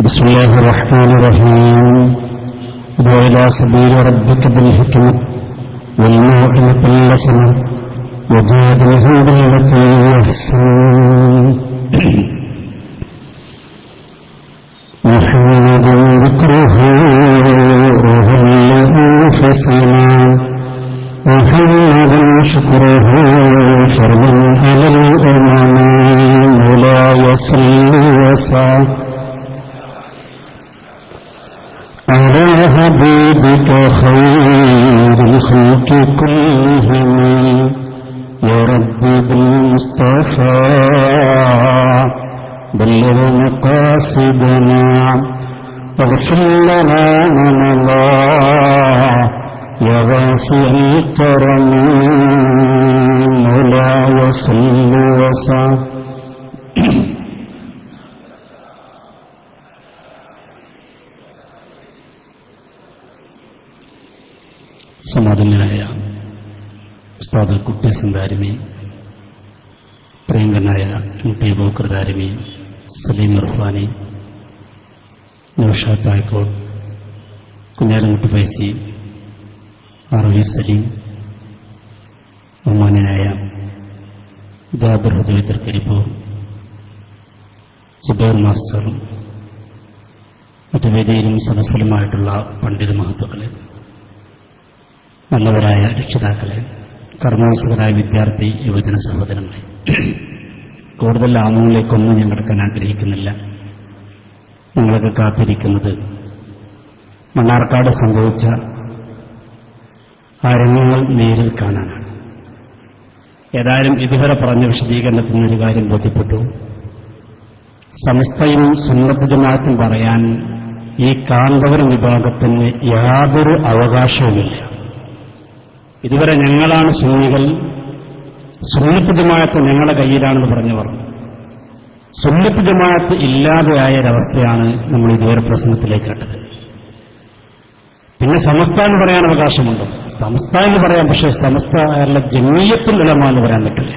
بسم الله الرحمن الرحيم وإلى سبيل ربك بالحكمة والموعظة الحسنة وجادلهم بالتي هي أحسن محمد ذكره روح لأنفسنا محمد شكره فرض على الأمم مولاي صل وسلم على حبيبك خير الخلق كلهم يا رب بالمصطفى بلغ مقاصدنا واغفر لنا من الله يا واسع الكرم مولاي صل وسلم. സമാധാനനായ ഉസ്താദ് കുട്ടേസൻ ദാരിമി, പ്രിയങ്കനായ ടി ബോക്കർ ദാരിമി, സലീം ഇർഫാനി, നൗഷാദ് തായ്ക്കോട്, കുഞ്ഞാലമുട്ട് ഫൈസി, അറവി സലീം, ബഹുമാന്യനായ ജാബിർ ഹുദവി തർക്കരിപ്പൂർ, ജുബൈർ മാസ്റ്റർ, മറ്റു വേദിയിലും സദസ്സിലുമായിട്ടുള്ള പണ്ഡിത മഹത്തുക്കളെ, നല്ലവരായ രക്ഷിതാക്കളെ, കർമ്മോത്സുകരായ വിദ്യാർത്ഥി യുവജന സഹോദരങ്ങളെ, കൂടുതൽ ആമുകളിലേക്കൊന്നും ഞാൻ കിടക്കാൻ ആഗ്രഹിക്കുന്നില്ല. നിങ്ങളൊക്കെ കാത്തിരിക്കുന്നത് മണ്ണാർക്കാട് സംഭവിച്ച ആ രംഗങ്ങൾ നേരിൽ കാണാനാണ്. ഏതായാലും ഇതുവരെ പറഞ്ഞ വിശദീകരണത്തിൽ നിന്നൊരു കാര്യം ബോധ്യപ്പെട്ടു. സമസ്തയും സുന്നത്ത് ജമാഅത്തും പറയാൻ ഈ കാന്തപുരം വിഭാഗത്തിന് യാതൊരു അവകാശവുമില്ല. ഇതുവരെ ഞങ്ങളാണ് സുന്നികൾ, സുന്നത്ത് ജമാഅത്ത് ഞങ്ങളുടെ കയ്യിലാണെന്ന് പറഞ്ഞവർ. സുന്നത്ത് ജമാഅത്ത് ഇല്ലാതെയായ ഒരവസ്ഥയാണ് നമ്മൾ ഇതുവരെ പ്രസംഗത്തിലേക്ക് കേട്ടത്. പിന്നെ സമസ്ത എന്ന് പറയാൻ അവകാശമുണ്ടോ? സമസ്ത എന്ന് പറയാം, പക്ഷേ സമസ്ത ജമീയത്തുൽ ഉലമ എന്ന് പറയാൻ പറ്റില്ല.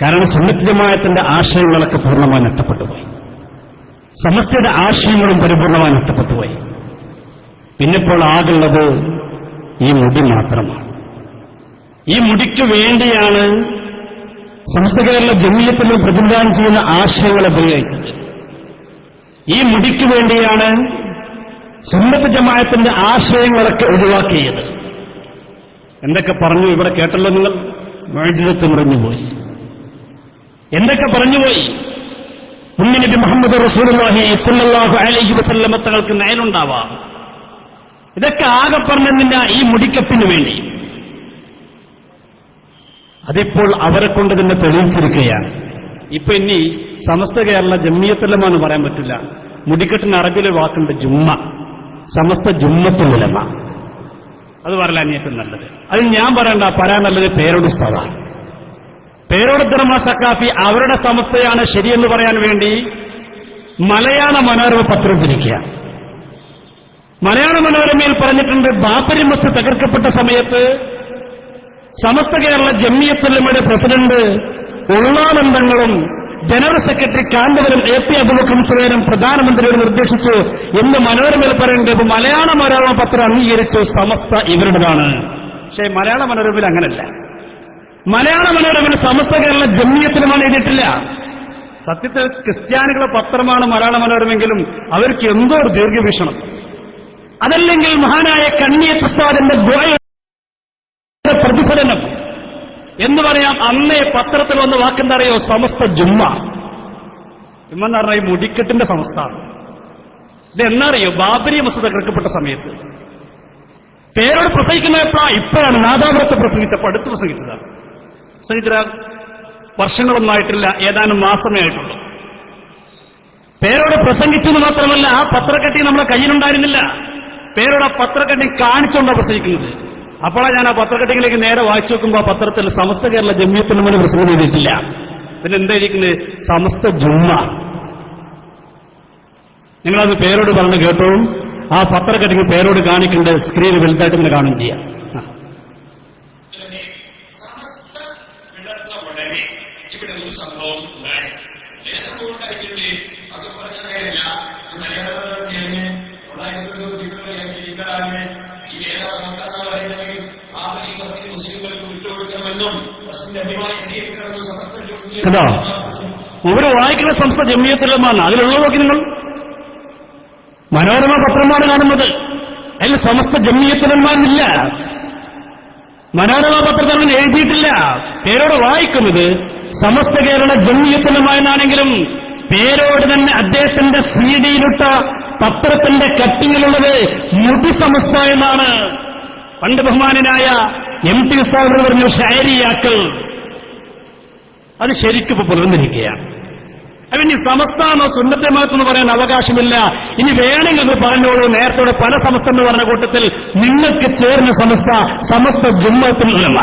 കാരണം സുന്നത്ത് ജമാഅത്തിന്റെ ആശയങ്ങളൊക്കെ പൂർണ്ണമായി നഷ്ടപ്പെട്ടുപോയി. സമസ്തയുടെ ആശയങ്ങളും പരിപൂർണമായി നഷ്ടപ്പെട്ടുപോയി. പിന്നിപ്പോൾ ആകുള്ളത് ഈ മുടി മാത്രമാണ്. ഈ മുടിക്ക് വേണ്ടിയാണ് സമസ്ത കേരള ജമീയത്തിലും പ്രതിനിധാനം ചെയ്യുന്ന ആശയങ്ങൾ ഉപയോഗിച്ചത്. ഈ മുടിക്ക് വേണ്ടിയാണ് സുന്നത്ത് ജമാഅത്തിന്റെ ആശയങ്ങളൊക്കെ ഒഴിവാക്കിയത്. എന്തൊക്കെ പറഞ്ഞു ഇവിടെ കേട്ടല്ലോ നിങ്ങൾ? മുഅ്ജിസത്ത് മുറിഞ്ഞുപോയി. എന്തൊക്കെ പറഞ്ഞുപോയി? മുന്നബി മുഹമ്മദ് റസൂലുള്ളാഹി സ്വല്ലല്ലാഹു അലൈഹി വസല്ലമ തങ്ങൾക്ക് നയനുണ്ടാവാം. ഇതൊക്കെ ആകെ പറഞ്ഞതിന്റെ ഈ മുടിക്കെട്ടിന് വേണ്ടി. അതിപ്പോൾ അവരെ കൊണ്ട് തന്നെ തെളിയിച്ചിരിക്കുകയാണ്. ഇപ്പൊ ഇനി സമസ്ത കേരള ജമിയത്തുൽ ഉലമ എന്ന് പറയാൻ പറ്റില്ല. മുടിക്കെട്ടിന് അറബിയിലെ വാക്കുണ്ട് ജുമ്മ. സമസ്ത ജുമ്മത്തുൽ ഉലമ. അത് പറയല അനിയത്തും നല്ലത്. അത് ഞാൻ പറയണ്ട, പറയാൻ നല്ലത് പേരോട് ഉസ്താദാണ്. പേരോട് ദർമാ സക്കാഫി അവരുടെ സമസ്തയാണ് ശരിയെന്ന് പറയാൻ വേണ്ടി മലയാള മനോരമ പത്രം തിരിക്കുക. മലയാള മനോരമയിൽ പറഞ്ഞിട്ടുണ്ട്, ബാബരി മസ്ജിദ് തകർക്കപ്പെട്ട സമയത്ത് സമസ്ത കേരള ജമിയത്തുൽ ഉലമയുടെ പ്രസിഡന്റ് ഉള്ളാനന്ദങ്ങളും general secretary Kanthapuram A P Aboobacker മുസ്ലിയാരും പ്രധാനമന്ത്രിയോട് നിർദ്ദേശിച്ചു എന്ന് മനോരമയിൽ പറയേണ്ടത്. മലയാള മനോരമ പത്രം അംഗീകരിച്ചു സമസ്ത ഇവരുടേതാണ്. പക്ഷേ മലയാള മനോരമയിൽ അങ്ങനല്ല. മലയാള മനോരമയിൽ സമസ്ത കേരള ജമിയത്തുൽ ഉലമ എഴുതിയിട്ടില്ല. സത്യത്തിൽ ക്രിസ്ത്യാനികളുടെ പത്രമാണ് മലയാള മനോരമെങ്കിലും അവർക്ക് എന്തോ ഒരു ദീർഘവീക്ഷണം. അതല്ലെങ്കിൽ മഹാനായ കണ്ണിയത്ത് ഉസ്താദിന്റെ ദുആയുടെ പ്രതിഫലനം എന്ന് പറയാം. അന്നേ പത്രത്തിൽ വന്ന വാക്കെന്തറിയോ? സമസ്ത ജുമ്മ. എന്ന് പറഞ്ഞാൽ ഈ മുടിക്കെട്ടിന്റെ സമസ്തയാണ്. ഇത് എന്നറിയോ? ബാബരി മസ്ജിദ് തകർക്കപ്പെട്ട സമയത്ത് പേരോട് പ്രസംഗിക്കുന്ന എപ്പോഴാണ്? ഇപ്പോഴാണ് നാദാപുരത്ത് പ്രസംഗിച്ചപ്പോൾ അടുത്ത് പ്രസംഗിച്ചതാണ്. പ്രസംഗിച്ച വർഷങ്ങളൊന്നും ആയിട്ടില്ല, ഏതാനും മാസമേ ആയിട്ടുള്ളൂ. പേരോട് പ്രസംഗിച്ചെന്ന് മാത്രമല്ല, ആ പത്രക്കെട്ടി നമ്മളെ കയ്യിലുണ്ടായിരുന്നില്ല. പേരോട് ആ പത്രക്കെട്ടി കാണിച്ചുകൊണ്ടാണ് പ്രസംഗിക്കുന്നത്. അപ്പോഴാണ് ഞാൻ ആ പത്രക്കെട്ടിലേക്ക് നേരെ വായിച്ചു നോക്കുമ്പോൾ ആ പത്രത്തിൽ സമസ്ത കേരള ജമിയത്തുൽ ഉലമ പ്രസംഗം ചെയ്തിട്ടില്ല. പിന്നെ എന്തായിരിക്കുന്നത്? സമസ്ത ജുമ്മ. നിങ്ങളത് പേരോട് പറഞ്ഞ് കേട്ടോ. ആ പത്രക്കെട്ടിക്ക് പേരോട് കാണിക്കേണ്ട സ്ക്രീൻ വലുതായിട്ട് ഇങ്ങനെ കാണുകയും ചെയ്യാം. ഇവിടെ ഒരു സംഭവം ഉണ്ടായി. സംഭവം ഉണ്ടായിട്ടുണ്ട്. അത് പറഞ്ഞ നേരില്ല. ഈ ഏതാ സംസ്ഥാനം പറയുന്നത് മുസ്ലിങ്ങൾക്ക് വിട്ടുകൊടുക്കണമെന്നും മുസ്ലിന്റെ അഭിമാനം എഴുതിയിരിക്കണമെന്നും സമസ്ത കേട്ടോ ഇവര് വായിക്കുന്ന സംസ്ഥ ജമിയത്തുലമാണ്. അതിലുള്ള നോക്കി നിങ്ങൾ മനോരമ പത്രമാണ് കാണുന്നത്. അതിൽ സമസ്ത ജമിയത്തുലമാനില്ല. മനോരമ പത്രത്തിൽ അങ്ങനെ എഴുതിയിട്ടില്ല. പേരോട് വായിക്കുന്നത് സമസ്ത കേരള ജമിയത്തുലമ എന്നാണെങ്കിലും പേരോട് തന്നെ അദ്ദേഹത്തിന്റെ CD-യിലിട്ട പത്രത്തിന്റെ കട്ടിങ്ങിലുള്ളത് മുടി സമസ്ത എന്നാണ്. പണ്ട് ബഹുമാനനായ MT ഉസ്താദ് പറഞ്ഞു ഷാരിയാക്കൾ. അത് ശരിക്കും ഇപ്പൊ പുലർന്നിരിക്കുകയാണ്. അതിന് സമസ്താനോ സുന്നത്തെ മതത്തെന്ന് പറയാൻ അവകാശമില്ല. ഇനി വേണമെങ്കിൽ അത് പറഞ്ഞോളൂ. നേരത്തെ പല സമസ്ത എന്ന് പറഞ്ഞ കൂട്ടത്തിൽ നിങ്ങൾക്ക് ചേർന്ന സമസ്ത സമസ്ത ജുമ്മത്തുൽ ഉലമ,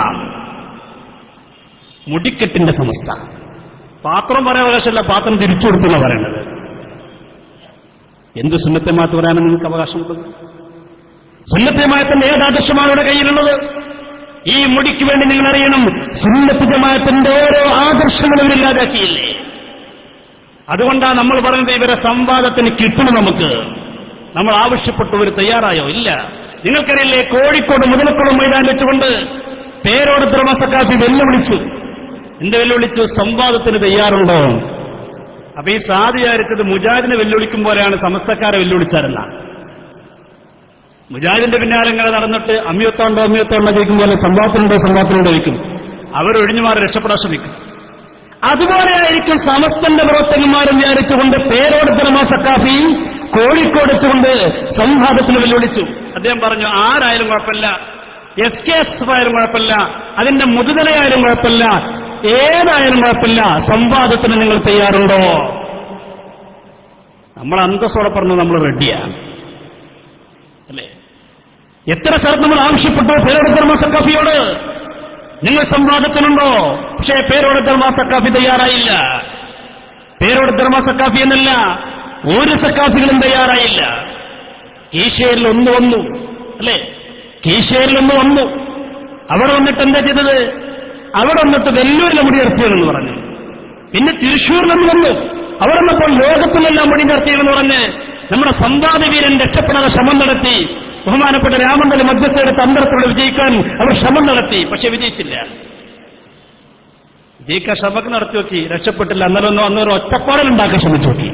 മുടിക്കെട്ടിന്റെ സമസ്ത. പാത്രം പറയാൻ അവകാശമില്ല, പാത്രം തിരിച്ചു കൊടുത്തെന്ന് പറയേണ്ടത്. എന്ത് സുന്നത്തെ മതത്ത് പറയാനാണ് നിങ്ങൾക്ക് അവകാശമുള്ളത്? സുന്നത്തെ ജമാഅത്തിന്റെ ഏത് ആദർശമാണ് ഇവിടെ കയ്യിലുള്ളത്? ഈ മുടിക്ക് വേണ്ടി നിങ്ങൾ അറിയണം, സുന്നത്ത് ജമാഅത്തിന്റെ ഓരോ ആദർശങ്ങളും ഇവരില്ലാതാക്കിയില്ലേ? അതുകൊണ്ടാണ് നമ്മൾ പറയുന്നത് ഇവരെ സംവാദത്തിന് കിട്ടണം. നമ്മൾ ആവശ്യപ്പെട്ടവർ തയ്യാറായോ? ഇല്ല. നിങ്ങൾക്കറിയില്ലേ, കോഴിക്കോട് മുതലക്കുളം മൈതാൻ വെച്ചുകൊണ്ട് പേരോട് ദ്രമസക്കാഫി വെല്ലുവിളിച്ചു. എന്ത് വെല്ലുവിളിച്ചു? സംവാദത്തിന് തയ്യാറുണ്ടോ? അപ്പൊ ഈ സാധി വിചാരിച്ചത് മുജാഹിദിനെ വെല്ലുവിളിക്കും പോലെയാണ് സമസ്തക്കാരെ വെല്ലുവിളിച്ചാരെന്ന. മുജാഹിദിന്റെ പിന്നാലെ ഇങ്ങനെ നടന്നിട്ട് അമ്മിയത്തോണ്ടോ ചോദിക്കും പോലെ സംവാദത്തിനുണ്ടോ ചോദിക്കും. അവരൊഴിഞ്ഞു മാറി രക്ഷപ്പെടാൻ ശ്രമിക്കും. അതുപോലെയായിരിക്കും സമസ്തന്റെ പ്രവർത്തകന്മാരും വിചാരിച്ചുകൊണ്ട് പേരോട് ദ്രമ സക്കാഫി കോഴിക്കോട് വെച്ചുകൊണ്ട് സംവാദത്തിന് വെല്ലുവിളിച്ചു. അദ്ദേഹം പറഞ്ഞു, ആരായാലും കുഴപ്പമില്ല, SKSF ആയാലും കുഴപ്പമില്ല, അതിന്റെ മുതുതലയായാലും കുഴപ്പമില്ല, ഏതായാലും കുഴപ്പമില്ല, സംവാദത്തിന് നിങ്ങൾ തയ്യാറുണ്ടോ? നമ്മൾ അന്തസ്സോടെ പറഞ്ഞു നമ്മൾ റെഡിയാണ് അല്ലേ? എത്ര സ്ഥലത്ത് നമ്മൾ ആവശ്യപ്പെട്ടു പേരോട് ദ്രമ സക്കാഫിയോട്, നിങ്ങൾ സംവാദത്തിനുണ്ടോ? പക്ഷേ പേരോട് ദ്രമ സക്കാഫി തയ്യാറായില്ല. പേരോട് ദ്രമ സക്കാഫി എന്നല്ല, ഒരു സക്കാഫികളും തയ്യാറായില്ല. കീശേരിൽ ഒന്ന് വന്നു അല്ലേ? കീശേരിൽ ഒന്ന് വന്നു. അവിടെ വന്നിട്ട് എന്താ ചെയ്തത്? അവിടെ വന്നിട്ട് വെല്ലൂരിലെ മുടി ചർച്ചയെന്ന് പറഞ്ഞു. പിന്നെ തൃശ്ശൂരിലൊന്ന് വന്നു. അവിടെ വന്നപ്പോൾ ലോകത്തിലെല്ലാം മുടി ചർച്ചയെന്ന് പറഞ്ഞ് നമ്മുടെ സംവാദവീരൻ രക്ഷപ്പെടാതെ ശ്രമം നടത്തി. ബഹുമാനപ്പെട്ട രാമന്തലി മധ്യസ്ഥയുടെ തന്ത്രത്തിലൂടെ വിജയിക്കാൻ അവർ ശ്രമം നടത്തി. പക്ഷെ വിജയിച്ചില്ല. വിജയിക്കാൻ ശ്രമം നടത്തി നോക്കി, രക്ഷപ്പെട്ടില്ല. അന്നൊരു ഒച്ചപ്പാടലുണ്ടാക്കാൻ ശ്രമിച്ചു നോക്കി.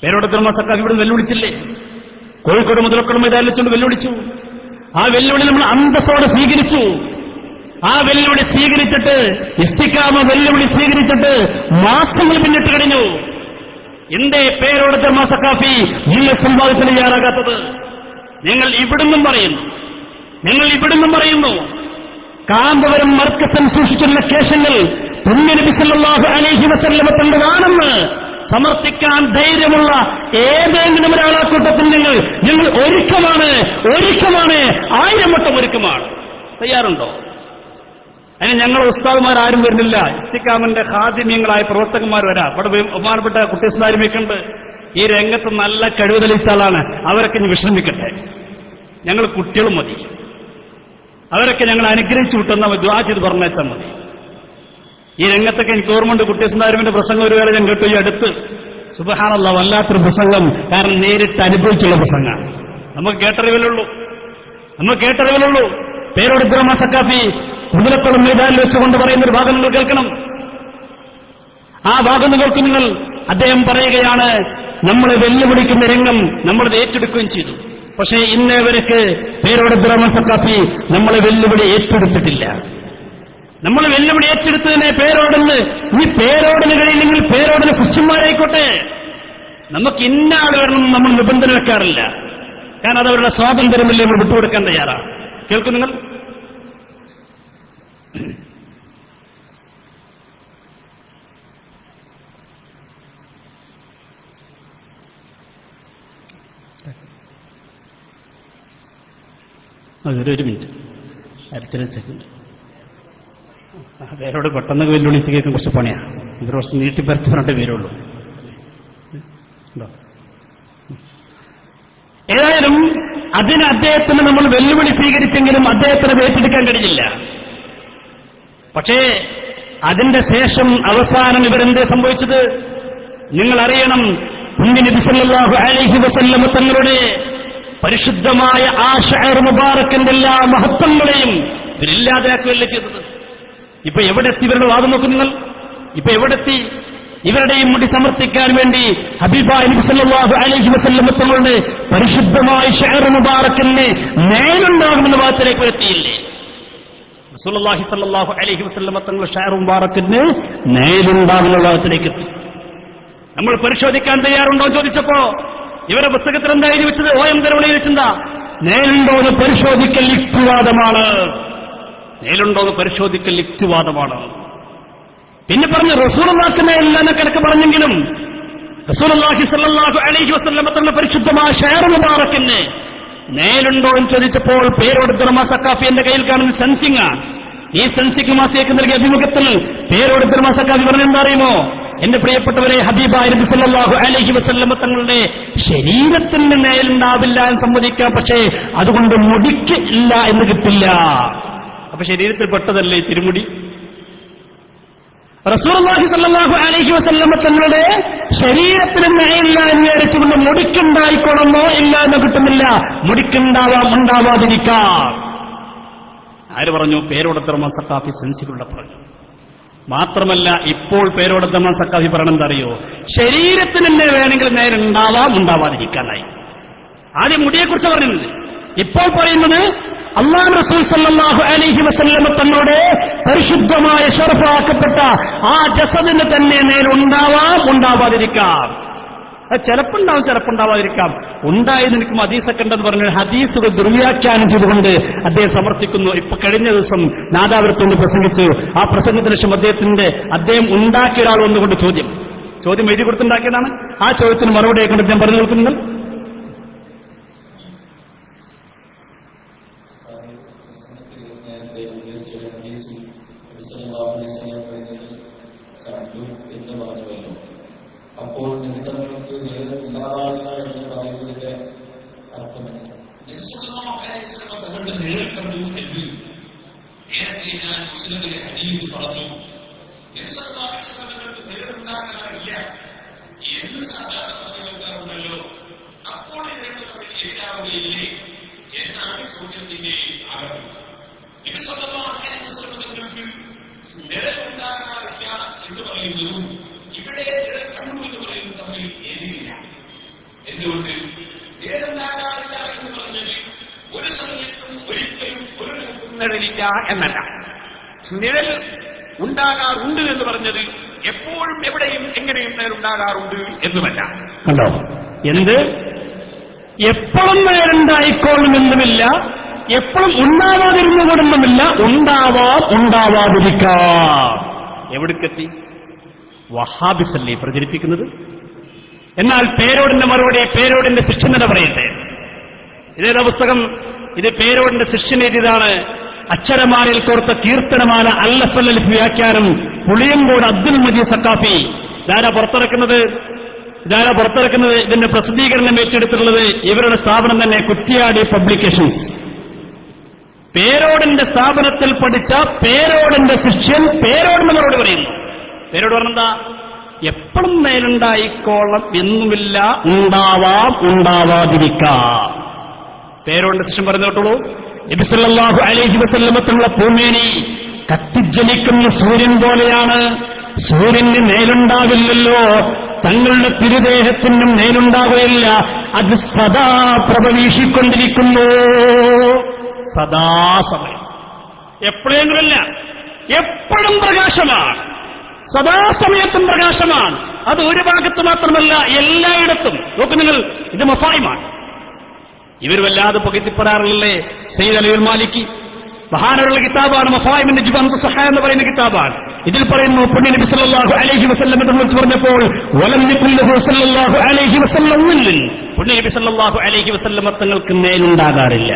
പേരോട് ദ്രമ സക്കാഫി ഇവിടെ വെല്ലുവിളിച്ചില്ലേ? കോഴിക്കോട് മുതലക്കുളം മൈതാനിൽ വെച്ചുകൊണ്ട് വെല്ലുവിളിച്ചു. ആ വെല്ലുവിളി നമ്മൾ അന്തസ്സോടെ സ്വീകരിച്ചു. ആ വെല്ലുവിളി സ്വീകരിച്ചിട്ട്, ഇസ്തിഖാമ വെല്ലുവിളി സ്വീകരിച്ചിട്ട് മാസങ്ങൾ പിന്നിട്ട് കഴിഞ്ഞു. എന്തേ പേരോട് ദ്രമ സക്കാഫി നിങ്ങൾ സംവാദത്തിന് തയ്യാറാകാത്തത്? നിങ്ങൾ ഇവിടുന്നും പറയുന്നു, കാന്തപുരം മർക്കസൻ സൂക്ഷിച്ചിരുന്ന കേശങ്ങൾ പുണ്യനബി സല്ലല്ലാഹു അലൈഹി വസല്ലമ തന്നതാണെന്ന് സമർപ്പിക്കാൻ ധൈര്യമുള്ള ഏതെങ്കിലും ഒരാളെ കൂട്ടത്തിൽ ഞങ്ങൾ ഒരുക്കമാണ്, 1000 വട്ടം ഒരുക്കമാണ്. തയ്യാറുണ്ടോ? അതിന് ഞങ്ങളെ ഉസ്താദുമാരും വരുന്നില്ല. ഇസ്തിഖാമിന്റെ ഖാദിമ്യങ്ങളായ പ്രവർത്തകന്മാർ വരാം. ഇവിടെ ബഹുമാനപ്പെട്ട കുട്ടിസ്താരിമൊക്കെയുണ്ട്. ഈ രംഗത്ത് നല്ല കഴിവ് തെളിയിച്ച ആളാണ്. അവരൊക്കെ ഇനി വിശ്രമിക്കട്ടെ. ഞങ്ങൾ കുട്ടികളും മതി. അവരൊക്കെ ഞങ്ങൾ അനുഗ്രഹിച്ചു വിട്ടെന്ന ദുആ ചെയ്ത് പറഞ്ഞേച്ചാൽ മതി. ഈ രംഗത്തൊക്കെ എനിക്ക് ഓർമ്മയുണ്ട്, കുട്ടിസ്താരിമിന്റെ പ്രസംഗം ഒരു വേള ഞാൻ കേട്ടു. ഈ അടുത്ത് സുബ്ഹാനല്ലാഹ്, വല്ലാത്തൊരു പ്രസംഗം. കാരണം നേരിട്ട് അനുഭവിച്ചുള്ള പ്രസംഗമാണ്. നമുക്ക് കേട്ടറിവിലുള്ളൂ. പേരോട് ദ്രമ സക്കാഫി മുതലക്കുളം മൈതാനിൽ വെച്ചുകൊണ്ട് പറയുന്നൊരു ഭാഗം നിങ്ങൾ കേൾക്കണം. ആ ഭാഗം കേൾക്കും നിങ്ങൾ. അദ്ദേഹം പറയുകയാണ്, നമ്മളെ വെല്ലുവിളിക്കുന്ന രംഗം നമ്മളത് ഏറ്റെടുക്കുകയും ചെയ്തു. പക്ഷേ ഇന്നേവർക്ക് പേരോട് ദ്രമ സക്കാഫി നമ്മളെ വെല്ലുവിളി ഏറ്റെടുത്തിട്ടില്ല. നമ്മൾ വെല്ലുവിളി ഏറ്റെടുത്തതിനെ പേരോടെന്ന്, ഈ പേരോടിന് കഴിയില്ലെങ്കിൽ പേരോടിന് ശിഷ്യന്മാരായിക്കോട്ടെ. നമുക്ക് ഇന്ന ആൾ വരണം നമ്മൾ നിബന്ധന വെക്കാറില്ല. കാരണം അതവരുടെ സ്വാതന്ത്ര്യമല്ലേ നമ്മൾ വിട്ടുകൊടുക്കാൻ തയ്യാറാണ്. കേൾക്കും നിങ്ങൾ. ഒരു മിനിറ്റ്, ചെറിയ സെക്കൻഡ്. പേരോട് പെട്ടെന്ന് വെല്ലുവിളി സ്വീകരിക്കാൻ കുറച്ച് പണിയാണ്. ഇവർ കുറച്ച് നീട്ടിപ്പരത്തി പറഞ്ഞിട്ട് പേരുള്ളൂ. ഏതായാലും അതിന് അദ്ദേഹത്തിന് നമ്മൾ വെല്ലുവിളി സ്വീകരിച്ചെങ്കിലും അദ്ദേഹത്തിന് ഏറ്റെടുക്കാൻ കഴിഞ്ഞില്ല. പക്ഷേ അതിന്റെ ശേഷം അവസാനം ഇവരെന്തേ സംഭവിച്ചത്? നിങ്ങൾ അറിയണം, നബി സല്ലല്ലാഹു അലൈഹി വസല്ലം തങ്ങളുടെ പരിശുദ്ധമായ ആ ഷഅർ മുബാറക്കിന്റെ എല്ലാ മഹത്വങ്ങളെയും ഇവരില്ലാതാക്കുകയല്ലേ ചെയ്തത്. ഇപ്പൊ എവിടെ എത്തി ഇവരുടെ വാദം നോക്കും നിങ്ങൾ? ഇപ്പൊ എവിടെത്തി? ഇവരുടെയും മുടി സമർത്ഥിക്കാൻ വേണ്ടി ഹബീബായ നബി സല്ലല്ലാഹു അലൈഹി വസല്ലം തങ്ങളുടെ പരിശുദ്ധമായ ഷഅർ മുബാറക്കിന് നേലുണ്ടാകുമെന്ന വാദത്തിലേക്ക് എത്തിയില്ലേ? റസൂലുള്ളാഹി സ്വല്ലല്ലാഹു അലൈഹി വസല്ലം തങ്ങളുടെ ഷഅർ മുബാറക്കിന് നേലുണ്ടാകുന്ന വാദത്തിലേക്ക് എത്തി. നമ്മൾ പരിശോധിക്കാൻ തയ്യാറുണ്ടോ ചോദിച്ചപ്പോ ഇവരുടെ പുസ്തകത്തിൽ എന്താ എഴുതി വെച്ചത്? OM കരുണയിൽ വെച്ചെന്താ? നേലുണ്ടോ എന്ന് പരിശോധിക്കൽ യുക്തിവാദമാണ്. നേലുണ്ടോ എന്ന് പരിശോധിക്കൽ യുക്തിവാദമാണ്. പിന്നെ പറഞ്ഞു റസൂലുള്ളാഹിക്ക് നേലില്ലെന്ന് കണക്ക് പറഞ്ഞെങ്കിലും റസൂലുള്ളാഹി സ്വല്ലല്ലാഹു അലൈഹി വസല്ലം തങ്ങളുടെ പരിശുദ്ധമായ ഷഅർ മുബാറക്കിന് നേലുണ്ടോ എന്ന് ചോദിച്ചപ്പോൾ പേരോട് ദർമാ സക്കാഫി എന്റെ കയ്യിൽ കാണുന്ന സെൻസിംഗ്. ഈ സെൻസിംഗ് മാസികയ്ക്ക് നൽകിയ അഭിമുഖത്തിൽ പേരോട് ദർമാ സക്കാഫി പറഞ്ഞെന്താ അറിയുമോ? എന്റെ പ്രിയപ്പെട്ടവരെ, ഹബീബായ നബി സല്ലല്ലാഹു അലൈഹി വസല്ലം തങ്ങളുടെ ശരീരത്തിന് നേലുണ്ടാവില്ല എന്ന് സമ്മതിക്കാം, പക്ഷേ അതുകൊണ്ട് മുടിക്ക് ഇല്ല എന്ന് കിട്ടില്ല. അപ്പൊ ശരീരത്തിൽ പെട്ടതല്ലേ ഈ തിരുമുടി? റസൂലുള്ളാഹി സ്വല്ലല്ലാഹു അലൈഹി വസല്ലം തങ്ങളുടെ ശരീരത്തിന് നേലില്ല എന്ന് വിചാരിച്ചുകൊണ്ട് മുടിക്കുണ്ടായിക്കൊള്ളണമോ ഇല്ല എന്ന് കിട്ടുന്നില്ല. മുടിക്കുണ്ടാവാം, ഉണ്ടാവാതിരിക്കാം. ആര് പറഞ്ഞു? പേരോടത്തർമ സക്കാഫി സെൻസിലുള്ള പറഞ്ഞു. മാത്രമല്ല ഇപ്പോൾ പേരോടത്തർമ സക്കാഫി പറയണം എന്താ അറിയോ? ശരീരത്തിന് തന്നെ വേണമെങ്കിൽ നേരുണ്ടാവാം, ഉണ്ടാവാതിരിക്കാനായി. ആദ്യം മുടിയെക്കുറിച്ച് പറയുന്നത്. ഇപ്പോൾ പറയുന്നത് അല്ലാഹു റസൂൽ സല്ലല്ലാഹു അലൈഹി വസല്ലം തങ്ങളുടെ പരിശുദ്ധമായ ശറഫാക്കപ്പെട്ട ആ ജസദിന് തന്നെ നേരുണ്ടാവാം, ഉണ്ടാവാതിരിക്കാം. ചിലപ്പുണ്ടാവും, ചിലപ്പുണ്ടാവാതിരിക്കാം. ഉണ്ടായെന്ന് എനിക്ക് ഹദീസൊക്കെ ഉണ്ടെന്ന് പറഞ്ഞ ഹദീസുകൾ ദുർവ്യാഖ്യാനം ചെയ്തുകൊണ്ട് അദ്ദേഹം സമർത്ഥിക്കുന്നു. ഇപ്പൊ കഴിഞ്ഞ ദിവസം നാദാപുരത്തുകൊണ്ട് പ്രസംഗിച്ചു. ആ പ്രസംഗത്തിന് ശേഷം അദ്ദേഹം ഉണ്ടാക്കിയ ഒരാൾ വന്നുകൊണ്ട് ചോദ്യം എഴുതി കൊടുത്തുണ്ടാക്കിയതാണ്. ആ ചോദ്യത്തിന് മറുപടി കൊണ്ട് അദ്ദേഹം പറഞ്ഞു നിൽക്കുന്നത്. അപ്പോൾ നിമിത്തങ്ങൾക്ക് ഇല്ലാതാവില്ല എന്ന് പറയുന്നതിന്റെ അർത്ഥമില്ല. തങ്ങളുടെ നേരിൽ കണ്ടു എന്ന് നേരത്തെ ഞാൻ മുസ്ലിമിലെ ഹദീസ് പറഞ്ഞു. തങ്ങൾക്ക് നേരിടുണ്ടാകാനില്ല എന്ന് സാധാരണ കേൾക്കാറുണ്ടല്ലോ. അപ്പോൾ ഇത് രണ്ടും തമ്മിൽ എതിരാവുകയില്ലേ എന്നാണ് ചോദ്യത്തിന്റെ ആരംഭം. തങ്ങൾക്ക് നിഴലുണ്ടാകാറില്ല എന്ന് പറയുന്നതും ഇവിടെ കണ്ടു എന്ന് പറയുന്നത് തമ്മിൽ എതിരില്ല. എന്തുകൊണ്ട്? നിഴലുണ്ടാകാറില്ല എന്ന് പറഞ്ഞത് ഒരു സമയത്തും ഒരിക്കലും ഒരു നിഴലില്ല എന്നല്ല. നിഴൽ ഉണ്ടാകാറുണ്ട് എന്ന് പറഞ്ഞത് എപ്പോഴും എവിടെയും എങ്ങനെയും നിഴലുണ്ടാകാറുണ്ട് എന്നുമല്ല. കണ്ടോ? എന്ത്? എപ്പോഴും നിഴലുണ്ടായിക്കോളുമെന്നുമില്ല, എപ്പോഴും ഉണ്ടാവാതിരുന്നുകൊണ്ടെന്നുമില്ല. ഉണ്ടാവാം, ഉണ്ടാവാതിരിക്കാം. എവിടേക്കെത്തി? വഹാബിസല്ലേ പ്രചരിപ്പിക്കുന്നത്. എന്നാൽ പേരോടിന്റെ മറുപടി, പേരോടിന്റെ ശിഷ്യനെ പറയട്ടെ. ഇതേതാ പുസ്തകം? ഇത് പേരോടിന്റെ ശിഷ്യൻ എഴുതിയതാണ്. അക്ഷരമാലയിൽ കോർത്ത കീർത്തനമാല അല്ലഫല്ലലിഫ് വ്യാഖ്യാനം പുളിയങ്കോട് അബ്ദുൽ മജീദ് സക്കാഫി. ഇതാരാ പുറത്തിറക്കുന്നത്? ഇതിന്റെ പ്രസിദ്ധീകരണം ഏറ്റെടുത്തിട്ടുള്ളത് ഇവരുടെ സ്ഥാപനം തന്നെ, കുറ്റിയാടി പബ്ലിക്കേഷൻസ്. പേരോടിന്റെ സ്ഥാപനത്തിൽ പഠിച്ച പേരോടിന്റെ ശിഷ്യൻ പേരോടിന്റെ മറുപടി പറയുന്നു. പേരോട് പറഞ്ഞെന്താ? എപ്പോഴും മേലുണ്ടായിക്കോളം എന്നുമില്ല, ഉണ്ടാവാം, ഉണ്ടാവാതിരിക്കാം. പേരോടിന്റെ ശിഷ്യൻ പറഞ്ഞു കേട്ടോളൂ. നബി സല്ലല്ലാഹു അലൈഹി വസല്ലം തങ്ങളുടെ പൂമേനി കത്തിജ്വലിക്കുന്ന സൂര്യൻ പോലെയാണ്. സൂര്യന് നേലുണ്ടാവില്ലല്ലോ, തങ്ങളുടെ തിരുദേഹത്തിനും നേലുണ്ടാവുകയില്ല. അത് സദാ പ്രഭവീഷിക്കൊണ്ടിരിക്കുന്നു. സദാസമയം, എപ്പോഴെങ്കിലല്ല, എപ്പോഴും പ്രകാശമാണ്. സദാസമയത്തും പ്രകാശമാണ്. അത് ഒരു ഭാഗത്ത് മാത്രമല്ല, എല്ലായിടത്തും. നോക്കൂ നിങ്ങൾ, ഇത് മഫായിമാണ്. ഇവർ വല്ലാതെ പുകഴ്ത്തിപ്പെടാറുള്ളേ സയ്യിദ് അലി മാലിക്കി മഹാനുള്ള കിതാബാണ് മഫായിമിന്റെ ജുബാൻതു സഹ എന്ന് പറയുന്ന കിതാബാണ്. ഇതിൽ പറയുന്നു, പുണ്യ നബി സല്ലല്ലാഹു അലൈഹി വസല്ലം തങ്ങളെ പറഞ്ഞപ്പോൾ വലം യഖുല്ലഹു സല്ലല്ലാഹു അലൈഹി വസല്ലം പുണ്യ നബി സല്ലല്ലാഹു അലൈഹി വസല്ലം തങ്ങൾക്ക് മേലുണ്ടാകാറില്ല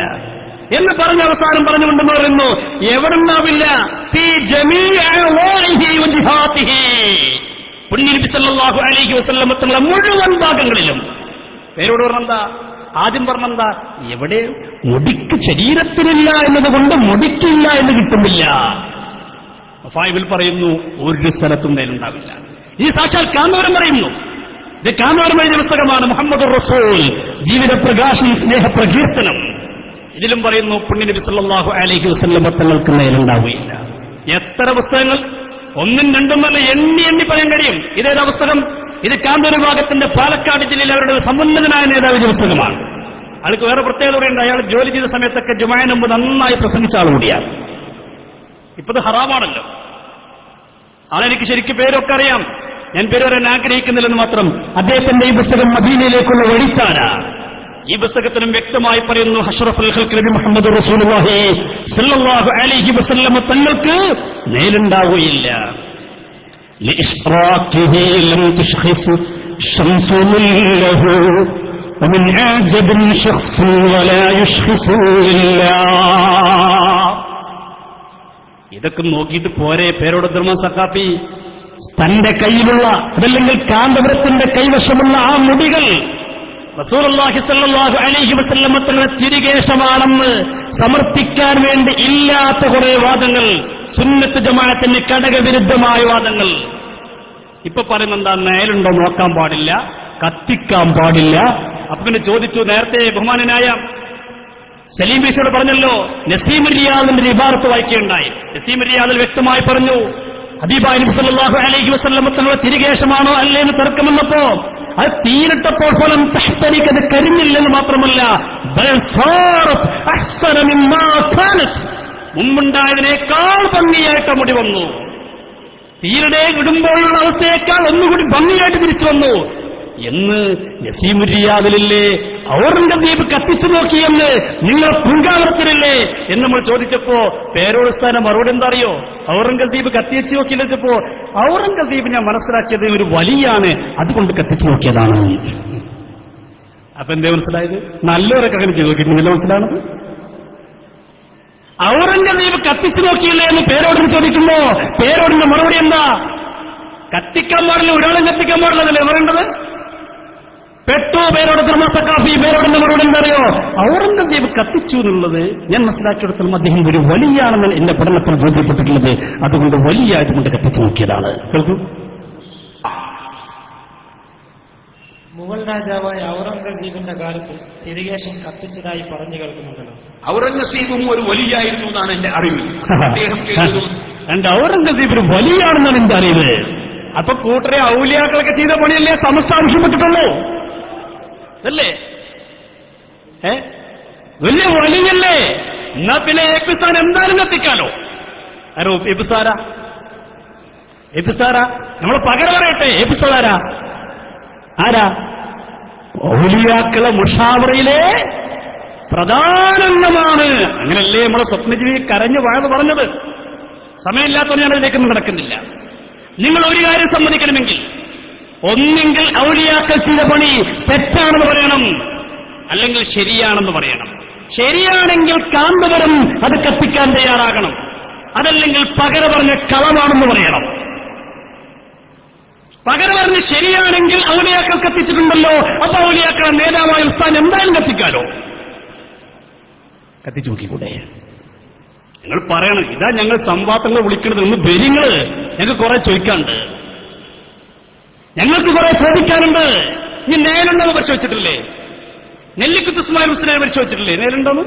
എന്ന് പറഞ്ഞ അവസാനം പറഞ്ഞുകൊണ്ടെന്ന് പറയുന്നു, എവിടുണ്ടാവില്ല? പുണ്യ നബി സല്ലല്ലാഹു അലൈഹി വസല്ലം തങ്ങളെ മുഴുവൻ ഭാഗങ്ങളിലും. പേരോട് പറഞ്ഞെന്താ? ആദ്യം പറഞ്ഞെന്താ? എവിടെ മുടിക്ക് ശരീരത്തിനില്ല എന്നതുകൊണ്ട് മുടിക്കില്ല എന്ന് കിട്ടുന്നില്ല. ഫൈബിൽ പറയുന്നു ഒരു സ്ഥലത്തും മേലുണ്ടാവില്ല. ഈ സാക്ഷാൽ കാന്തപുരം പറയുന്നു. ഇത് കാന്തപുരം എഴുതിയ പുസ്തകമാണ് മുഹമ്മദുർ റസൂൽ, ജീവിത പ്രകാശനം, സ്നേഹപ്രകീർത്തനം. ഇതിലും പറയുന്നു പുണ്യനബി സല്ലല്ലാഹു അലൈഹി വസല്ലം തങ്ങൾക്ക് മേലുണ്ടാവുകയില്ല. എത്ര പുസ്തകങ്ങൾ, ഒന്നും രണ്ടും അല്ല, എണ്ണി പറയാൻ കഴിയും. ഇതേതാ പുസ്തകം? ഇത് കാന്തൂർ വിഭാഗത്തിന്റെ പാലക്കാട് ജില്ലയിൽ അവരുടെ സമുന്നതനായ നേതാവിന്റെ പുസ്തകമാണ്. അയാൾക്ക് വേറെ പ്രത്യേകത കൂടിയുണ്ട്. അയാൾ ജോലി ചെയ്ത സമയത്തൊക്കെ ജുമാന് മുമ്പ് നന്നായി പ്രസംഗിച്ച ആൾ കൂടിയാണ്. ഇപ്പത് ഹറാമാണല്ലോ. ആളെനിക്ക് ശരിക്കും പേരൊക്കെ അറിയാം, ഞാൻ പേര് പറയാൻ ആഗ്രഹിക്കുന്നില്ലെന്ന് മാത്രം. അദ്ദേഹത്തിന്റെ ഈ പുസ്തകം മദീനയിലേക്കുള്ള വഴിത്താര. ഈ പുസ്തകത്തിനും വ്യക്തമായി പറയുന്നു അഷ്റഫുൽ ഖൽഖ് നബി മുഹമ്മദ് റസൂലുള്ളാഹി സ്വല്ലല്ലാഹു അലൈഹി വസല്ലം തങ്ങൾക്ക് മേലുണ്ടാവുകയില്ല. ലിഇഷ്റാഖിഹി ലം തുശ്ഖിസ് ശംസുൻ ലഹു വമിൻ അജബിൻ ശഖ്സുൻ വലാ യുശ്ഖിസു ഇല്ലാ. ഇതൊക്കെ നോക്കിയിട്ട് പോരെ പേരോട് ധർമ്മ സഖാഫി? തന്റെ കയ്യിലുള്ള, അതല്ലെങ്കിൽ കാന്തപുരത്തിന്റെ കൈവശമുള്ള ആ മുടികൾ റസൂലുള്ളാഹി സ്വല്ലല്ലാഹു അലൈഹി വസല്ലം തങ്ങളുടെ തിരികേശമാണെന്ന് സമർത്ഥിക്കാൻ വേണ്ടി ഇല്ലാത്ത കുറെ വാദങ്ങൾ, സുന്നത്ത് ജമാഅത്തിന് ഘടകവിരുദ്ധമായ വാദങ്ങൾ. ഇപ്പൊ പറയുന്നെന്താ, നേലുണ്ടോ നോക്കാൻ പാടില്ല, കത്തിക്കാൻ പാടില്ല. അപ്പൊ പിന്നെ ചോദിച്ചു, നേരത്തെ ബഹുമാനനായ സലീം ബീസിയോട് പറഞ്ഞല്ലോ, നസീം റിയാദിന്റെ ഒരു ഇബാറത്ത് വായിക്കുകയുണ്ടായി. നസീം റിയാദിൽ വ്യക്തമായി പറഞ്ഞു, ഹബീബായ നബി സല്ലല്ലാഹു അലൈഹി വസല്ലം തങ്ങളുടെ തിരികേശമാണോ അല്ലേ എന്ന് തർക്കമെന്നപ്പോ അത് തീരിട്ടപ്പോൾ പോലും തഹ്തരിക്കത് കരിഞ്ഞില്ലെന്ന് മാത്രമല്ല, മുമ്പുണ്ടായതിനേക്കാൾ ഭംഗിയായിട്ട് മുടി വന്നു. തീരുടെ ഇടുമ്പോഴുള്ള അവസ്ഥയേക്കാൾ ഒന്നുകൂടി ഭംഗിയായിട്ട് തിരിച്ചു വന്നു എന്ന് നസീം റിയാദിലില്ലേ. ഔറംഗസീബ് കത്തിച്ചു നോക്കിയെന്ന് നിങ്ങൾ പൂങ്കാവരത്തിലില്ലേ എന്ന് നമ്മൾ ചോദിച്ചപ്പോ പേരോടുസ്ഥാന മറുപടി എന്താ അറിയോ? ഔറംഗസീബ് കത്തിച്ചു നോക്കിയില്ലപ്പോ ഔറംഗസീബ് ഞാൻ മനസ്സിലാക്കിയത് ഒരു വലിയാണ്, അതുകൊണ്ട് കത്തിച്ചു നോക്കിയതാണ്. അപ്പൊ എന്തേ മനസ്സിലായത്? നല്ലവരൊക്കെ അങ്ങനെ ചെയ്തു നോക്കിയിട്ടുണ്ടല്ലോ മനസ്സിലാണത്. ഔറംഗസീബ് കത്തിച്ചു നോക്കിയില്ലേ എന്ന് പേരോടിന് ചോദിക്കുമ്പോ പേരോടിന്റെ മറുപടി എന്താ? കത്തിക്കാൻ പാടില്ല, ഒരാളും കത്തിക്കാൻ പാടില്ലെന്നല്ലേ പറയേണ്ടത്? പെട്ടു പേരോട് ധർമ്മ സഖാഫി. പേരോടിന്റെ മറുപടി എന്താ അറിയോ? ഔറംഗസീബ് കത്തിച്ചു എന്നുള്ളത് ഞാൻ മനസ്സിലാക്കിയെടുത്തോളം അദ്ദേഹം ഒരു വലിയാണെന്ന് എന്റെ പഠനത്തിൽ ബോധ്യപ്പെട്ടിട്ടുള്ളത്, അതുകൊണ്ട് വലിയായതുകൊണ്ട് കത്തിച്ചു നോക്കിയതാണ്. കേൾക്കൂ. മുഗൾ രാജാവായ ഔറംഗസീബിന്റെ കാലത്ത് തിരികേശം കത്തിച്ചതായി പറഞ്ഞു കേൾക്കുന്നുണ്ടല്ലോ. ഔറംഗസീബും ഒരു വലിയായിരുന്നു എന്നാണ് എന്റെ അറിവ്. അദ്ദേഹം എന്റെ ഔറംഗസീബ് ഒരു വലിയാണെന്നാണ് എന്റെ അറിവ്. അപ്പൊ കൂട്ടരെ ഔലിയാക്കളൊക്കെ ചെയ്ത പണിയല്ലേ സമസ്ത ആവശ്യപ്പെട്ടിട്ടുള്ളൂ അല്ലേ? വലിയ വലിയല്ലേ? എന്നാ പിന്നെ എപ്പിസ്ഥാൻ എന്തായാലും കത്തിക്കാലോ. ആരോ എപ്പിസ്ഥാരാ? നമ്മള് പകരം പറയട്ടെ. എപ്പിസ്ഥാരാ? ആരാ? ഔലിയാക്കളെ മുഷാവറയിലെ പ്രധാനമാണ്. അങ്ങനല്ലേ നമ്മളെ സ്വപ്നജീവി കരഞ്ഞു വായത് പറഞ്ഞത്. സമയമില്ലാത്തവർ ഞാൻ അതിലേക്കൊന്നും നടക്കുന്നില്ല. നിങ്ങൾ ഒരു കാര്യം സമ്മതിക്കണമെങ്കിൽ ഒന്നെങ്കിൽ ഔലിയാക്കൾ ചെയ്ത പണി തെറ്റാണെന്ന് പറയണം, അല്ലെങ്കിൽ ശരിയാണെന്ന് പറയണം. ശരിയാണെങ്കിൽ കാന്തപുരം അത് കത്തിക്കാൻ തയ്യാറാകണം, അതല്ലെങ്കിൽ പകരം പറഞ്ഞ കളവാണെന്ന് പറയണം. പകരം പറഞ്ഞ് ശരിയാണെങ്കിൽ ഔലിയാക്കൾ കത്തിച്ചിട്ടുണ്ടല്ലോ, അപ്പൊ ഔലിയാക്കളെ നേതാവായ ഉസ്താൻ എന്തായാലും കത്തിക്കാലോ. കത്തിച്ചു നോക്കിക്കൂടെ? നിങ്ങൾ പറയണം, ഇതാ ഞങ്ങൾ സംവാദങ്ങൾ വിളിക്കുന്നത്. ഒന്ന് ബലിങ്ങള് ഞങ്ങൾക്ക് കുറെ ചോദിക്കാനുണ്ട്, ഞങ്ങൾക്ക് കുറെ ചോദിക്കാനുണ്ട്. ഇനി നേലുണ്ടോന്ന് പരിശോധിച്ചിട്ടില്ലേ? നെല്ലിക്കുത്ത് ഇസ്മായിൽ മുസ്ലിം പരിശോധിച്ചിട്ടില്ലേ നേലുണ്ടോന്ന്?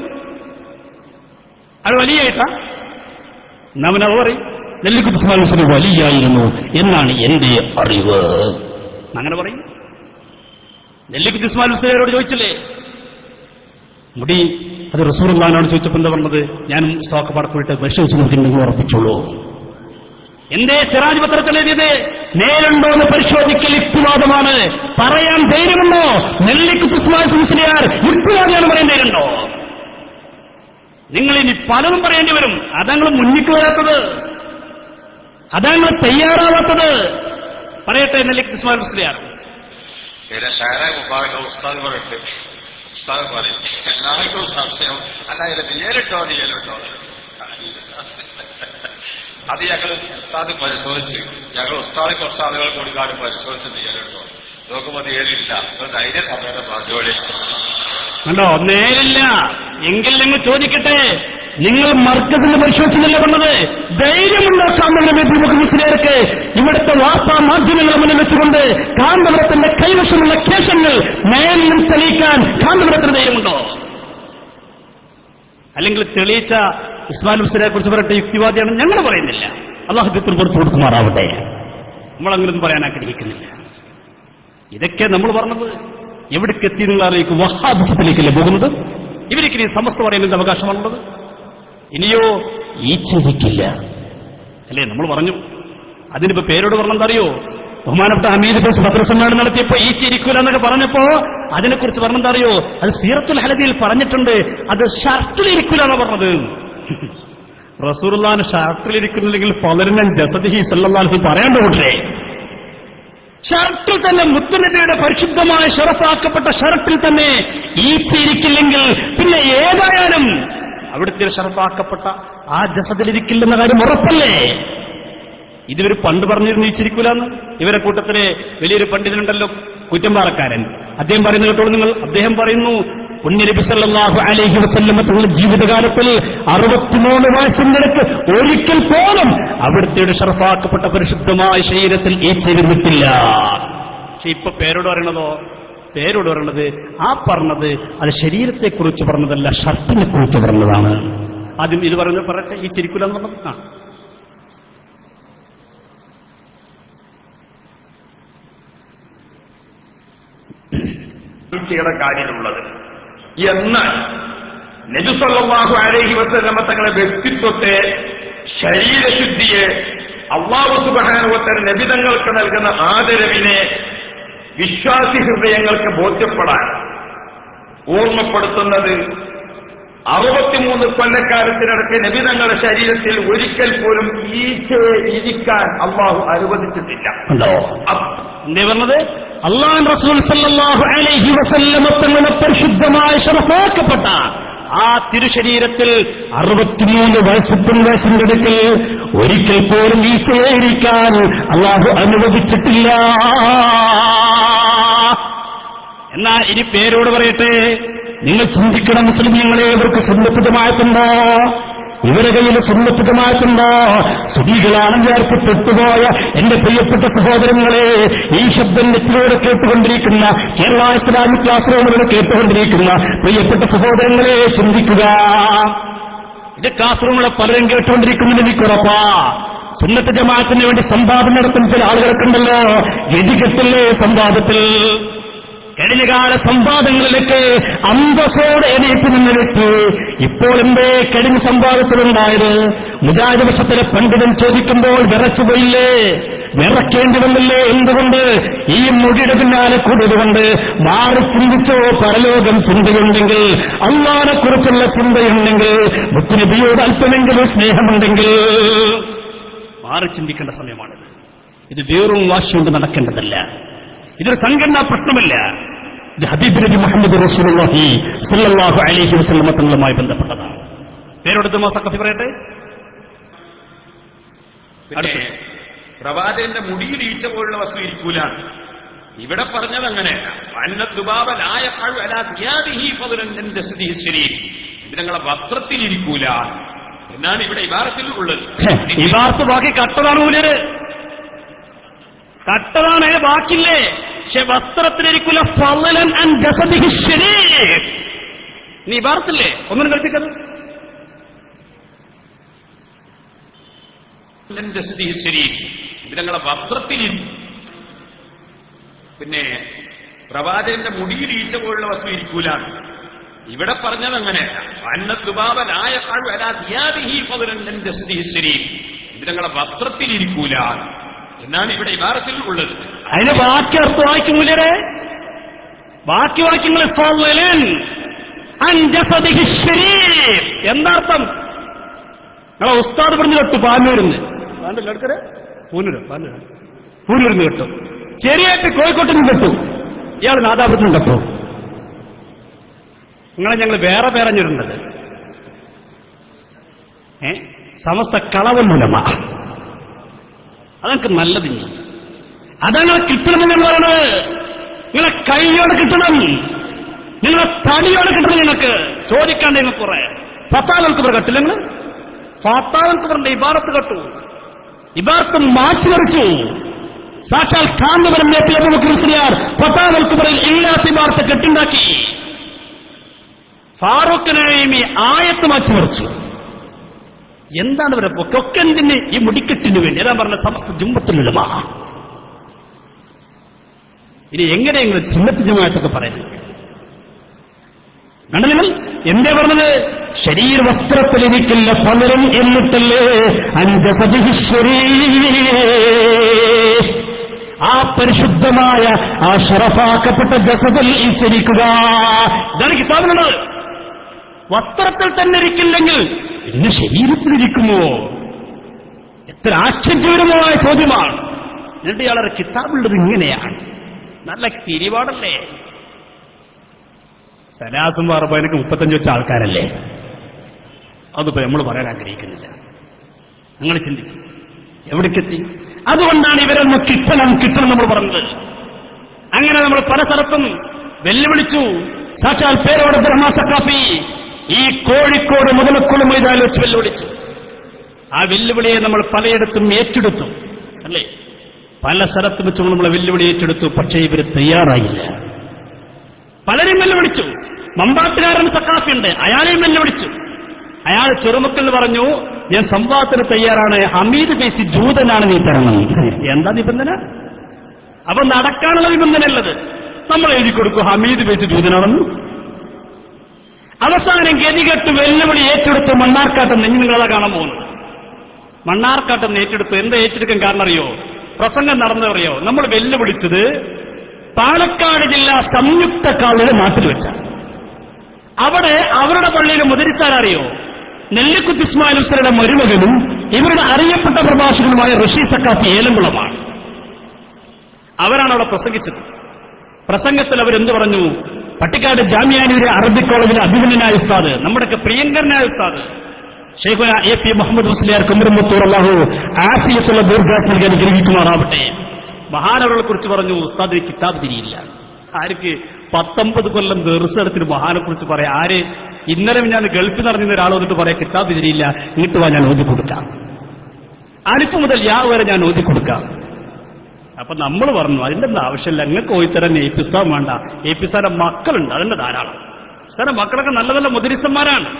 അത് വലിയായിട്ടാ? നമ്മനത് പറയും നെല്ലിക്കുത്ത് ഇസ്മായിൽ മുസ്ലിം വലിയായിരുന്നു എന്നാണ് എന്റെ അറിവ്. അങ്ങനെ പറയും. നെല്ലിക്കുത്ത് ഇസ്മായിൽ മുസ്ലിമോട് ചോദിച്ചില്ലേ മുടി അത് റസൂലുള്ളാഹിനോട് ചോദിച്ചപ്പോൾ എന്താ പറഞ്ഞത്? ഞാൻ സ്റ്റോക്ക് പോയിട്ട് പരിശോധിച്ച് നോക്കി നിങ്ങൾ ഉറപ്പിച്ചോളൂ. എന്റെ സിറാജ് പത്രത്തിൽ എഴുതിയത് നേരുണ്ടോ എന്ന് പരിശോധിക്കൽ യുക്തിവാദമാണ്. പറയാൻ ധൈര്യമുണ്ടോ? നെല്ലിക്കുത്ത് ഇസ്മായിൽ മുസ്ലിയാർ യുക്തിവാദിയാണ് പറയാൻ ധൈര്യമുണ്ടോ? നിങ്ങൾ ഇനി പലതും പറയേണ്ടി വരും. അതങ്ങൾ മുന്നിക്ക് വരാത്തത്, അതങ്ങൾ തയ്യാറാവാത്തത്. പറയട്ടെ നെല്ലിക്കുത്ത് ഇസ്മായിൽ മുസ്ലിയാർ. ഉസ്താദ് പറയും എല്ലാവർക്കും സംശയം. അല്ല ഇതിന്റെ നേരിട്ടോ നീയല്ലോ? അത് ഞങ്ങൾ ഉസ്താദ് പരിശോധിച്ച്, ഞങ്ങൾ ഉസ്താദ് കുറച്ച് ആളുകൾ കൂടിക്കാട് പരിശോധിച്ച് നീയല്ലോ. നോക്കുമ്പോൾ നേരില്ല. ധൈര്യ സമയത്ത് പറഞ്ഞോളി. കണ്ടോ? നേരില്ല എങ്കിൽ നിങ്ങൾ ചോദിക്കട്ടെ, നിങ്ങൾ മർക്കസിന്റെ പരിശോധിച്ചല്ലേ പറഞ്ഞത്? ധൈര്യമുണ്ടോ കാന്തപുരം മുസ്ലിയാർക്ക് ഇവിടുത്തെ വാർത്താ മാധ്യമങ്ങളെ മുന്നിൽ വെച്ചുകൊണ്ട് കാന്തപുരത്തിന്റെ കൈവശം ദോഷമുള്ള കേശങ്ങൾ മേലിൽ തെളിയിക്കാൻ കാന്തപുരത്തിന് ധൈര്യമുണ്ടോ? അല്ലെങ്കിൽ തെളിയിച്ച ഇസ്മായിൽ ഹുസൈനെ കുറിച്ച് പറയട്ടെ യുക്തിവാദിയാണ് ഞങ്ങൾ പറയുന്നില്ല. അള്ളാഹു ഇതിന് പുറത്തു കൊടുക്കുമാറാവട്ടെ. നമ്മളങ്ങനൊന്നും പറയാൻ ആഗ്രഹിക്കുന്നില്ല. ഇതൊക്കെ നമ്മൾ പറഞ്ഞത് എവിടേക്ക് എത്തി നിങ്ങൾ അറിയിക്കും? വഹാബിസത്തിലേക്കല്ലേ പോകുന്നത്? ഇവർക്ക് സമസ്ത പറയുന്നതിന്റെ അവകാശമാണുള്ളത്. ഇനിയോ ഈച്ചരിക്കില്ല അല്ലേ നമ്മൾ പറഞ്ഞു. അതിനിപ്പോ പേരോട് പറഞ്ഞെന്തറിയോ? ബഹുമാനപ്പെട്ട ഹമീദ് ബസ് പത്രസമ്മേളനം നടത്തിയപ്പോ ഈച്ചയിരിക്കൂല എന്നൊക്കെ പറഞ്ഞപ്പോ അതിനെക്കുറിച്ച് പറഞ്ഞെന്തറിയോ? അത് സീറത്തുൽ ഹലദിയിൽ പറഞ്ഞിട്ടുണ്ട്. അത് ഷർട്ടിലിരിക്കൂല എന്നാ പറഞ്ഞത്. റസൂലുള്ളാഹിന്റെ ഷർട്ടിലിരിക്കുന്നില്ലെങ്കിൽ ഫളലൻ ജസദിഹി സല്ലല്ലാഹു അലൈഹി വസല്ലം പറയാണ്ട് കൂട്ടരെ. ഷർട്ടിൽ തന്നെ മുത്തുനബിയുടെ പരിശുദ്ധമായ ഷറഫാക്കപ്പെട്ട ഷർട്ടിൽ തന്നെ ഈച്ചയിരിക്കില്ലെങ്കിൽ പിന്നെ ഏതായാലും അവിടുത്തെ ഷറഫാക്കപ്പെട്ട ആ ജസദിലിരിക്കില്ലെന്ന കാര്യം ഉറപ്പല്ലേ? ഇതുവരെ പണ്ട് പറഞ്ഞിരുന്നു ഈച്ചിരിക്കൂലെന്ന്. ഇവരെ കൂട്ടത്തിലെ വലിയൊരു പണ്ഡിതനുണ്ടല്ലോ, കുറ്റമ്പാറക്കാരൻ. അദ്ദേഹം പറയുന്നത് കേട്ടോളൂ നിങ്ങൾ. അദ്ദേഹം പറയുന്നു, പുണ്യനബി സല്ലല്ലാഹു അലൈഹി വസല്ലം തങ്ങളുടെ ജീവിതകാലത്തിൽ 63 വയസ്സിനിടയ്ക്ക് ഒരിക്കൽ പോലും അവിടുത്തെ ഷറഫാക്കപ്പെട്ട പരിശുദ്ധമായ ശരീരത്തിൽ ഈച്ചയിരുന്നിട്ടില്ല. പക്ഷെ ഇപ്പൊ പേരോട് പറയണത് ആ പറഞ്ഞത് അത് ശരീരത്തെക്കുറിച്ച് പറഞ്ഞതല്ല, ഷർട്ടിനെ കുറിച്ച് പറഞ്ഞതാണ്. ആദ്യം ഇത് പറയുന്നത് പറയട്ടെ, ഈ ചിരിക്കൂലെന്ന് പറഞ്ഞത്. കാര്യമുള്ളത്. എന്നാൽ നബി സല്ലല്ലാഹു അലൈഹി വസല്ലം തങ്ങളുടെ വ്യക്തിത്വത്തെ, ശരീരശുദ്ധിയെ, അല്ലാഹു സുബ്ഹാനഹു വ തആല നബി തങ്ങൾക്ക് നൽകുന്ന ആദരവിനെ വിശ്വാസി ഹൃദയങ്ങൾക്ക് ബോധ്യപ്പെടാൻ ഓർമ്മപ്പെടുത്തുന്നത് 63 കൊല്ലക്കാലത്തിനിടയ്ക്ക് നബി തങ്ങളുടെ ശരീരത്തിൽ ഒരിക്കൽ പോലും ഈച്ചയെ ഇരിക്കാൻ അള്ളാഹു അനുവദിച്ചിട്ടില്ല. എന്തേ പറഞ്ഞത്? അല്ലാഹു റസൂൽ സല്ലല്ലാഹു അലൈഹി വസല്ലം തങ്ങളുടെ പരിശുദ്ധമായ ശറഫാക്കപ്പെട്ട ആ തിരുശരീരത്തിൽ 63 വയസ്സിന്റെ അടുക്കൽ ഒരിക്കൽ പോലും ഈച്ചയെ ഇരിക്കാൻ അള്ളാഹു അനുവദിച്ചിട്ടില്ല. എന്നാ ഇനി പേരോട് പറയട്ടെ, നിങ്ങൾ ചിന്തിക്കണം, മുസ്ലിമീങ്ങളെ, ഇവർക്ക് സുന്നത്ത് ജമാഅത്തുണ്ടോ? ഇവരുടെ കയ്യിൽ സുന്നത്ത് ജമാഅത്തുണ്ടോ? സുന്നികളാണ് വിചാരിച്ച് പെട്ടുപോയ എന്റെ പ്രിയപ്പെട്ട സഹോദരങ്ങളെ, ഈ ശബ്ദം നെറ്റിലൂടെ കേട്ടുകൊണ്ടിരിക്കുന്ന, കേരള ഇസ്ലാമിക് ക്ലാസ് റൂമിലൂടെ കേട്ടുകൊണ്ടിരിക്കുന്ന പ്രിയപ്പെട്ട സഹോദരങ്ങളെ, ചിന്തിക്കുക. ഇത് ക്ലാസ് റൂമിലെ പലരും കേട്ടുകൊണ്ടിരിക്കുന്നതിന് എനിക്കുറപ്പാ. സുന്നത്ത് ജമാഅത്തിന് വേണ്ടി സംവാദം നടത്തുന്ന ചില ആളുകളൊക്കെ ഉണ്ടല്ലോ, ഗതികെട്ടല്ലേ സംവാദത്തിൽ. കഴിഞ്ഞകാല സംവാദങ്ങളിലേക്ക് അന്തസ്സോടെ എണീറ്റ് നിന്നിട്ട് ഇപ്പോൾ എന്തേ കഴിഞ്ഞ സംവാദത്തിലുണ്ടായത്? മുജാഹിദ് പക്ഷത്തിലെ പണ്ഡിതൻ ചോദിക്കുമ്പോൾ വിറച്ചുപോയില്ലേ? വിറക്കേണ്ടി വന്നില്ലേ? എന്തുകൊണ്ട്? ഈ മുടിയുടെ പിന്നാലെ കൂടിയതുകൊണ്ട്. മാറി ചിന്തിച്ചോ? പരലോകം ചിന്തയുണ്ടെങ്കിൽ, അല്ലാഹുവിനെ കുറിച്ചുള്ള ചിന്തയുണ്ടെങ്കിൽ, മുത്തുനബിയോട് അല്പമെങ്കിലും സ്നേഹമുണ്ടെങ്കിൽ മാറി ചിന്തിക്കേണ്ട സമയമാണിത്. ഇത് വേറും വാശിയുണ്ട് നടക്കേണ്ടതല്ല. ഇതൊരു സംഘടനാ പ്രശ്നമല്ല. ഇത് ഹബീബ് നബി മുഹമ്മദ് റസൂലുള്ളാഹി സ്വല്ലല്ലാഹു അലൈഹി വസല്ലം തങ്ങളുമായി ബന്ധപ്പെട്ടതാണ്. പേരോട് സഖഫി പറയട്ടെ. പ്രവാചകന്റെ മുടിയിൽ ഈച്ച പോലുള്ള വസ്തു ഇരിക്കൂല. ഇവിടെ പറഞ്ഞത് അങ്ങനെയല്ല. നിങ്ങളെ വസ്ത്രത്തിൽ ഇരിക്കൂല എന്നാണ് ഇവിടെ ഇബാറത്തിൽ ഉള്ളത്. ഇബാറത്ത് ബാക്കി കട്ടതാണ് മൂലര്, കട്ടതാണ്, അതിന് ബാക്കില്ലേ? പക്ഷെ വസ്ത്രത്തിലിരിക്കൂല. ഫളലൻ അൻ ജസദിഹി ശരീഫ്. നീ ഇബാറത്തില്ലേ? ഒന്നും കൽപ്പിക്കത്. നിങ്ങളെ വസ്ത്രത്തിൽ. പിന്നെ പ്രവാചകന്റെ മുടിയിൽ ഈച്ച പോലുള്ള വസ്തു ഇരിക്കൂല. ഇവിടെ പറഞ്ഞത് അങ്ങനെയല്ല. നിങ്ങളെ വസ്ത്രത്തിൽ ഇരിക്കൂല എന്നാണ് ഇവിടെ ഇബാറത്തിൽ ഉള്ളത്. അതിന് ബാക്കി അർത്ഥം വായിക്കുന്നില്ലേ? ബാക്കി വാക്യങ്ങൾ എന്താർത്ഥം? നിങ്ങളെ ഉസ്താദ് പറഞ്ഞു കേട്ടു. പാനൂരിന്ന് പൂനൂരിന്ന് കേട്ടു. ചെറിയായിട്ട് കോഴിക്കോട്ടിൽ നിന്ന് കേട്ടു. ഇയാൾ നാദാപുരത്തിൽ നിന്ന് കേട്ടു. നിങ്ങളെ ഞങ്ങൾ വേറെ പേരഞ്ഞിരുന്നത് സമസ്ത കളവന്നുലമ. അതൊക്കെ നല്ലതിന്. അതങ്ങനെ കിട്ടണമെന്ന് പറയണത്. നിങ്ങളെ കൈയോടെ കിട്ടണം, നിങ്ങളെ തടിയോടെ കിട്ടണം. നിങ്ങൾക്ക് ചോദിക്കാണ്ട് നിങ്ങൾ കുറെ ഫത്താലൽക്ക് പറ കട്ടില്ല. നിങ്ങൾ ഫത്താലൽക്ക് പറഞ്ഞ ഇബാറത്ത് കെട്ടു. ഇബാറത്ത് മാറ്റി മറിച്ചു. സാക്ഷാൽ കാന്തപുരം മുസ്ലിയാർ ഫത്താൽ ആയത്തുണ്ടാക്കി. ഫാറൂഖ് നഈമി ആയത്ത് മാറ്റിമറിച്ചു. എന്താണ് ഇവരെ ഒക്കെ എന്തിന്? ഈ മുടിക്കെട്ടിന് വേണ്ടി. അതാ പറഞ്ഞ സമസ്ത ജുമ്മത്തുൽ ഉലമ. ഇനി എങ്ങനെയെങ്കിലും സുന്നത്ത് ജമാഅത്തൊക്കെ പറയുന്നത് കണ്ടു നിങ്ങൾ? എന്താ പറഞ്ഞത്? ശരീര വസ്ത്രത്തിലിരിക്കില്ല ഫലരും എന്നിട്ടല്ലേ അൻജസദിഹിശ്വരീ, ആ പരിശുദ്ധമായ ആ ഷറഫാക്കപ്പെട്ട ജസദിൽ ഇരിക്കുക. ഇതാണ് കിതാബിലുള്ളത്. വസ്ത്രത്തിൽ തന്നെ ഇരിക്കില്ലെങ്കിൽ പിന്നെ ശരീരത്തിലിരിക്കുമോ? എത്ര ആശ്ചര്യകരമായ ചോദ്യമാണ്. എന്നിട്ട് ഇയാളെ കിതാബുള്ളത് ഇങ്ങനെയാണ്. നല്ല തിരിവാടല്ലേ? സലാസും വാർബാനക്ക് 35 വെച്ച ആൾക്കാരല്ലേ? അതിപ്പോ നമ്മൾ പറയാൻ ആഗ്രഹിക്കുന്നില്ല. നിങ്ങൾ ചിന്തിക്കും എവിടേക്കെത്തി. അതുകൊണ്ടാണ് ഇവരൊന്ന് കിട്ടണം നമ്മൾ പറഞ്ഞത്. അങ്ങനെ നമ്മൾ പല സ്ഥലത്തും വെല്ലുവിളിച്ചു. സാക്ഷാൽ പേരോട് ബ്രഹ്മ സഖാഫി ഈ കോഴിക്കോട് മുതലക്കുളം മൈതാനിൽ വെച്ച് വെല്ലുവിളിച്ചു. ആ വെല്ലുവിളിയെ നമ്മൾ പലയിടത്തും ഏറ്റെടുത്തു അല്ലേ? പല സ്ഥലത്തും വെച്ച് നമ്മൾ വെല്ലുവിളി ഏറ്റെടുത്തു. പക്ഷേ ഇവർ തയ്യാറായില്ല. പലരും വെല്ലുവിളിച്ചു. മമ്പാട്ടുകാരൻ സഖാഫിയുണ്ട്, അയാളെയും വെല്ലുവിളിച്ചു. അയാൾ ചെറുമക്കൾ പറഞ്ഞു, ഞാൻ സംവാദത്തിന് തയ്യാറാണ്, ഹമീദ് ഫേസി ജൂതനാണ്, നീ തരണം. എന്താ നിബന്ധന? അപ്പൊ നടക്കാനുള്ള നിബന്ധനയുള്ളത് നമ്മൾ എഴുതി കൊടുക്കും, ഹമീദ് ഫേസി ജൂതനാണെന്ന്. അവസാനം ഗതികെട്ട് വെല്ലുവിളി ഏറ്റെടുത്ത് മണ്ണാർക്കാട്ട് നിങ്ങളെ കാണാൻ പോകുന്നത്. മണ്ണാർക്കാട്ടെന്ന് ഏറ്റെടുത്ത്. എന്താ ഏറ്റെടുക്കാൻ കാരണം അറിയോ? പ്രസംഗം നടന്നറിയോ? നമ്മൾ വെല്ലുവിളിച്ചത് പാലക്കാട് ജില്ലാ സംയുക്ത കാളിയുടെ നാട്ടിൽ വെച്ചാണ്. അവിടെ അവരുടെ പള്ളിയിലെ മുദരിസാരറിയോ? നെല്ലിക്കുത്ത് ഇസ്മായിൽ ഹുസൈനയുടെ മരുമകനും ഇവരുടെ അറിയപ്പെട്ട പ്രഭാഷകനുമായ റഷീദ് സഖാഫി ഏലംകുളമാണ്. അവരാണ് അവിടെ പ്രസംഗിച്ചത്. പ്രസംഗത്തിൽ അവരെന്ത് പറഞ്ഞു? പട്ടിക്കാട് ജാമിയാനൂരിലെ അറബിക് കോളേജിലെ അഭിമന്യനായ ഉസ്താദ്, നമ്മുടെയൊക്കെ പ്രിയങ്കരനായ ഉസ്താദ് ഷെയ്ഖുന എ.പി. മുഹമ്മദ് മുസ്ലിയാർ കുമരമ്പത്തൂർ അല്ലാഹു ആഫിയത്തുള്ള ദീർഘായുസ്സ് നൽകി അനുഗ്രഹിക്കുമാറാവട്ടെ. മഹാനവരെ കുറിച്ച് പറഞ്ഞു, ഉസ്താദിന് കിതാബ് തിരിയില്ല. ആർക്ക് 19 കൊല്ലം ദർസെടുത്തിന് മഹാനെ കുറിച്ച് പറയാം. ആര്? ഇന്നലെ ഞാൻ ഗൾഫിൽ നടന്നിരുന്ന ഒരാൾ വന്നിട്ട് പറയാം കിതാബ് തിരിയില്ല, ഇങ്ങോട്ട് വാ, ഞാൻ ഓതി കൊടുക്കാം. അലിഫ് മുതൽ യാ വരെ ഞാൻ ഓതി കൊടുക്കാം. അപ്പൊ നമ്മൾ പറഞ്ഞു, അതിന്റെ ഒന്നും ആവശ്യമില്ല, നിങ്ങൾക്ക് ഓയിത്തരാൻ എ പി സ്ഥാനം വേണ്ട. എ പി സ്ഥാനം മക്കളുണ്ട്, അതിന്റെ ധാരാളം. സാറെ മക്കളൊക്കെ നല്ല നല്ല മുദരിസന്മാരാണ്.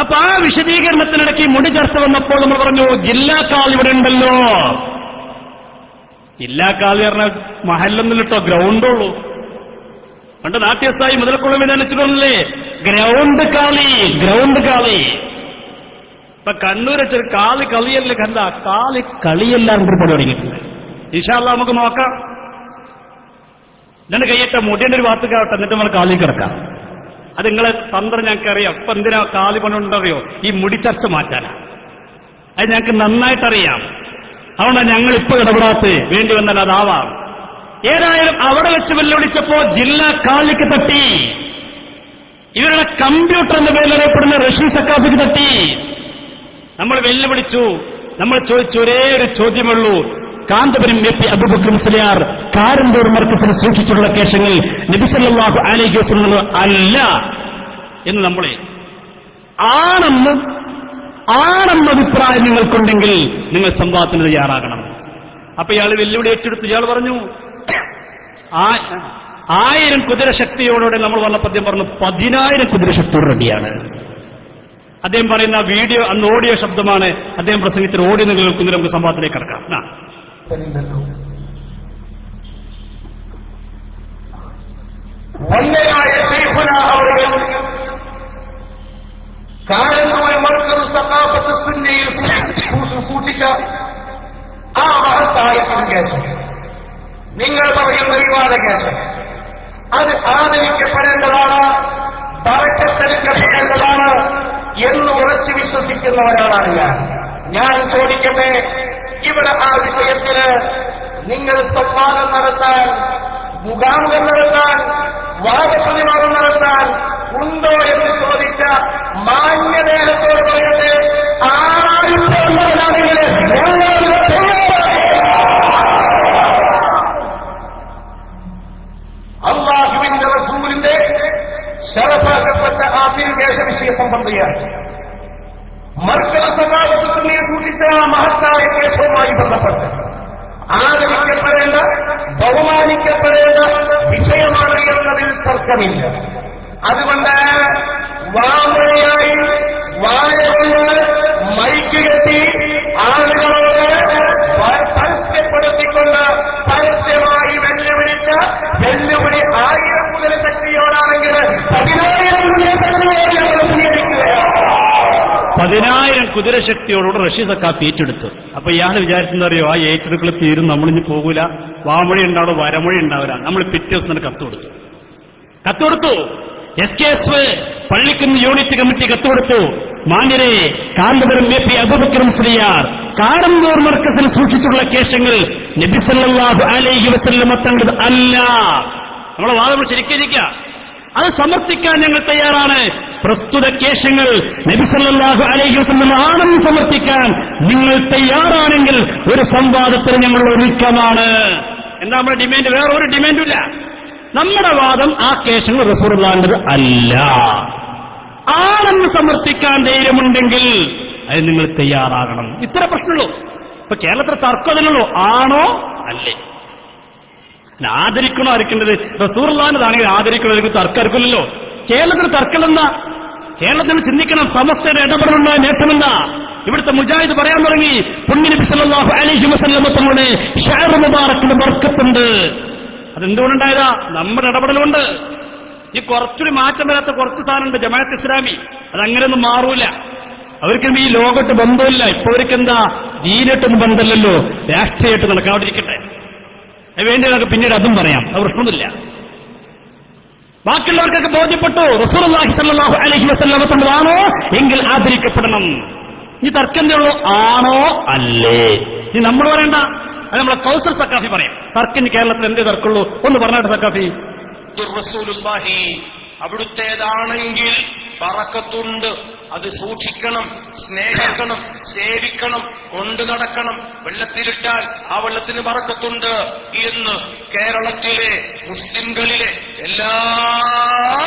അപ്പൊ ആ വിശദീകരണത്തിനിടയ്ക്ക് മുടി ചർച്ച വന്നപ്പോൾ നമ്മൾ പറഞ്ഞു, ജില്ലാ കാൾ ഇവിടെ ഉണ്ടല്ലോ. ജില്ലാ കാളി പറഞ്ഞ മഹല്ലൊന്നുമില്ലട്ടോ, ഗ്രൗണ്ടുള്ളൂ. പണ്ട് നാട്യസ്ഥായി മുതലക്കുളം വിധാനിച്ചിട്ടല്ലേ ഗ്രൗണ്ട് കാളി. ഇപ്പൊ കണ്ണൂർ വെച്ചൊരു കാളി കളിയല്ലേ, കണ്ട കാളി കളിയെല്ലാം കൂടി തുടങ്ങിയിട്ടുണ്ട്. ഇൻഷാ അല്ലാഹ് നമുക്ക് നോക്കാം. എന്നിട്ട് കയ്യേറ്റ മുടിയുടെ ഒരു ഭാഗത്ത് കാവട്ടെ, എന്നിട്ട് നമ്മൾ കാളി കിടക്കാം. അത് നിങ്ങളെ തന്ത്രം ഞങ്ങൾക്കറിയാം. ഇപ്പൊ എന്തിനാ കാളി പണ്ടുണ്ടറിയോ? ഈ മുടി ചർച്ച മാറ്റാനാ. അത് ഞങ്ങൾക്ക് നന്നായിട്ടറിയാം. അതുകൊണ്ടാണ് ഞങ്ങൾ ഇപ്പൊ ഇടപെടാത്ത. വേണ്ടി വന്നാൽ അതാവാം. ഏതായാലും അവിടെ വെച്ച് വെല്ലുവിളിച്ചപ്പോ ജില്ലാ കാളിക്ക് തട്ടി. ഇവരുടെ കമ്പ്യൂട്ടർ എന്ന പേരിൽ അറിയപ്പെടുന്ന റഷീദ് സഖാഫിക്ക് തട്ടി. നമ്മൾ വെല്ലുവിളിച്ചു. നമ്മൾ ചോദിച്ച ഒരേ ഒരു ചോദ്യമുള്ളൂ, കാന്തപുരം എ.പി. അബൂബക്കർ മുസ്ലിയാർ കാരന്തൂർ മർക്കസിന് സൂക്ഷിച്ചിട്ടുള്ള കേശങ്ങൾ നബി സല്ലല്ലാഹു അലൈഹി വസല്ലം അല്ല എന്ന് നമ്മളെ ആണെന്ന അഭിപ്രായം നിങ്ങൾക്കുണ്ടെങ്കിൽ നിങ്ങൾ സംവാദത്തിന് തയ്യാറാകണം. അപ്പൊ ഇയാൾ വെല്ലുവിളി ഏറ്റെടുത്തു. ഇയാൾ പറഞ്ഞു 1000 കുതിരശക്തിയോടെ നമ്മൾ വന്നപ്പോൾ അദ്ദേഹം പറഞ്ഞു 10,000 കുതിരശക്തിയോട് റെഡിയാണ്. അദ്ദേഹം പറയുന്ന വീഡിയോ അന്ന് ഓഡിയോ ശബ്ദമാണ്. അദ്ദേഹം പ്രസംഗത്തിൽ ഓഡിയോ നിങ്ങൾ കേൾക്കുന്നില്ല. നമുക്ക് സംവാദത്തിലേക്ക് കടക്കാം. വന്യനായ ശൈഖുന അവர்கள் കാരന്തൂർ മർക്കസ് സഖാഫത്ത് സുന്നയിൽ സൂക്ഷിച്ച ആ മഹത്തായ കേസം, നിങ്ങൾ പറയുന്ന വിവാദ കേസം, അത് ആദരിക്കപ്പെടേണ്ടതാണ്, ബറക്കത്തെടുക്കപ്പെടേണ്ടതാണ് എന്ന് ഉറച്ചു വിശ്വസിക്കുന്നവരാണ് ഞാൻ ചോദിക്കട്ടെ, ഇവിടെ ആ വിഷയത്തിന് നിങ്ങൾ സംവാദം നടത്താൻ, മുഖാമുഖം നടത്താൻ, വാദപ്രതിവാദം നടത്താൻ ഉണ്ടോ എന്ന് ചോദിച്ച മാന്യദേഹത്തോട് പറയട്ടെ, ആരായുള്ളവരാണെങ്കിൽ അല്ലാഹുവിന്റെ റസൂലിന്റെ ശറഫാക്കപ്പെട്ട ആ തിരുകേശ വിഷയ സംബന്ധിയാണ് മർക്കസ് സഖാഫത്ത് സുന്നയിൽ സൂക്ഷിച്ച ആ മഹത്തായ കേസവുമായി ബന്ധപ്പെട്ട് ആദരിക്കപ്പെടേണ്ട, ബഹുമാനിക്കപ്പെടേണ്ട വിഷയമാണ് എന്നതിൽ തർക്കമില്ല. അതുകൊണ്ട് വാമൊഴിയായി വായകൊണ്ട് മൈക്ക് കെട്ടി ആളുകളോട് പരസ്യപ്പെടുത്തിക്കൊണ്ട് പരസ്യമായി വെല്ലുവിളിച്ച വെല്ലുവിളി 1000 കുതിരശക്തിയോടാണെങ്കിൽ 10,000 കുതിരശക്തിയോട് ഞങ്ങൾ സ്വീകരിക്കുകയാണ്. 10,000 കുതിരശക്തിയോടുകൂടെ റഷീദ് സക്കാഫി ഏറ്റെടുത്തു. അപ്പൊ ഇയാൾ വിചാരിച്ചെന്നറിയോ, ആ ഏറ്റെടുക്കൽ തീരും, നമ്മളിഞ്ഞ് പോകൂല, വാമൊഴി ഉണ്ടാവും, വരമൊഴി ഉണ്ടാവില്ല. നമ്മൾ പിറ്റേ ദിവസം തന്നെ കത്തുകൊടുത്തു. SKSV പള്ളിക്കുന്ന് യൂണിറ്റ് കമ്മിറ്റി കത്തുകൊടുത്തു. മാന്യരെ, കാന്തപുരം MP അബൂബക്കർ മുസ്ലിയാർ കാരന്തൂർ മർക്കസിൽ സൂക്ഷിച്ചുള്ള കേശങ്ങൾ നബി സല്ലല്ലാഹു അലൈഹി വസല്ലം തങ്ങളുടെ അല്ല. നമ്മളെ വാദം ശരിക്കരിക്കുക, അത് സമർത്ഥിക്കാൻ ഞങ്ങൾ തയ്യാറാണ്. പ്രസ്തുത കേശങ്ങൾ നബി സല്ലല്ലാഹു അലൈഹി വസല്ലം ആണെന്ന് സമർത്ഥിക്കാൻ നിങ്ങൾ തയ്യാറാണെങ്കിൽ ഒരു സംവാദത്തിന് ഞങ്ങൾ ഒരുക്കമാണ്. എന്താ നമ്മുടെ ഡിമാൻഡ്? വേറെ ഒരു ഡിമാൻഡുമില്ല. നമ്മുടെ വാദം ആ കേശങ്ങൾ റസൂലുള്ളാഹിന്റേത് അല്ല, ആണെന്ന് സമർത്ഥിക്കാൻ ധൈര്യമുണ്ടെങ്കിൽ അത് നിങ്ങൾ തയ്യാറാകണം. ഇത്ര പ്രശ്നമുള്ളൂ. ഇപ്പൊ കേരളത്തിൽ തർക്കം അതിനുള്ളൂ, ആണോ അല്ലേ. ആദരിക്കണോ ആയിരിക്കേണ്ടത്? റസൂലുള്ളാഹിന്റേതാണെങ്കിൽ ആദരിക്കണോ, തർക്കമില്ലല്ലോ. കേരളത്തിൽ തർക്കമെന്താ? കേരളത്തിൽ ചിന്തിക്കണം, സമസ്തയുടെ ഇടപെടലുണ്ടായ നേട്ടമെന്താ? ഇവിടുത്തെ മുജാഹിദ് പറയാൻ തുടങ്ങി, പുണ്യ നബി സല്ലല്ലാഹു അലൈഹി വസല്ലം തങ്ങളുടെ ഷഅർ മുബാറക്കിന് ബർക്കത്തുണ്ട്. അതെന്തുകൊണ്ടുണ്ടായതാ? നമ്മുടെ ഇടപെടലുണ്ട്. ഈ കുറച്ചൊരു മാറ്റം വരാത്ത കുറച്ച് സാധനമുണ്ട് ജമാഅത്ത് ഇസ്ലാമി, അതങ്ങനെയൊന്നും മാറൂല. അവർക്കും ഈ ലോകത്ത് ബന്ധമില്ല. ഇപ്പൊ അവർക്കെന്താ, ദീനായിട്ടൊന്നും ബന്ധമില്ലല്ലോ, രാഷ്ട്രീയമായിട്ട് നടക്കാൻ അവിടെ ഇരിക്കട്ടെ. വേണ്ടി നമുക്ക് പിന്നീട് അതും പറയാം, അത് പ്രശ്നമൊന്നുമില്ല. ബാക്കിയുള്ളവർക്കൊക്കെ ബോധ്യപ്പെട്ടു റസൂലുള്ളാഹി സ്വല്ലല്ലാഹു അലൈഹി വസല്ലം തങ്ങളാണോ എങ്കിൽ ആദരിക്കപ്പെടണം. ഈ തർക്കം ഉള്ളൂ, ആണോ അല്ലേ. ഇനി നമ്മൾ പറയണ്ട, അത് നമ്മളെ കൗസൽ സക്കാഫി പറയാം. തർക്കിന് കേരളത്തിൽ എന്തേ തർക്കമുള്ളൂ? ഒന്ന് പറഞ്ഞാട്ടെ സക്കാഫി. റസൂലുള്ളാഹി അവിടുത്തേതാണെങ്കിൽ ബറക്കത്തുണ്ട്, അത് സൂക്ഷിക്കണം, സ്നേഹിക്കണം, സേവിക്കണം, കൊണ്ടു നടക്കണം. വെള്ളത്തിലിട്ടാൽ ആ വെള്ളത്തിന് ബറക്കത്തുണ്ട് എന്ന് കേരളത്തിലെ മുസ്ലിംകളിലെ എല്ലാ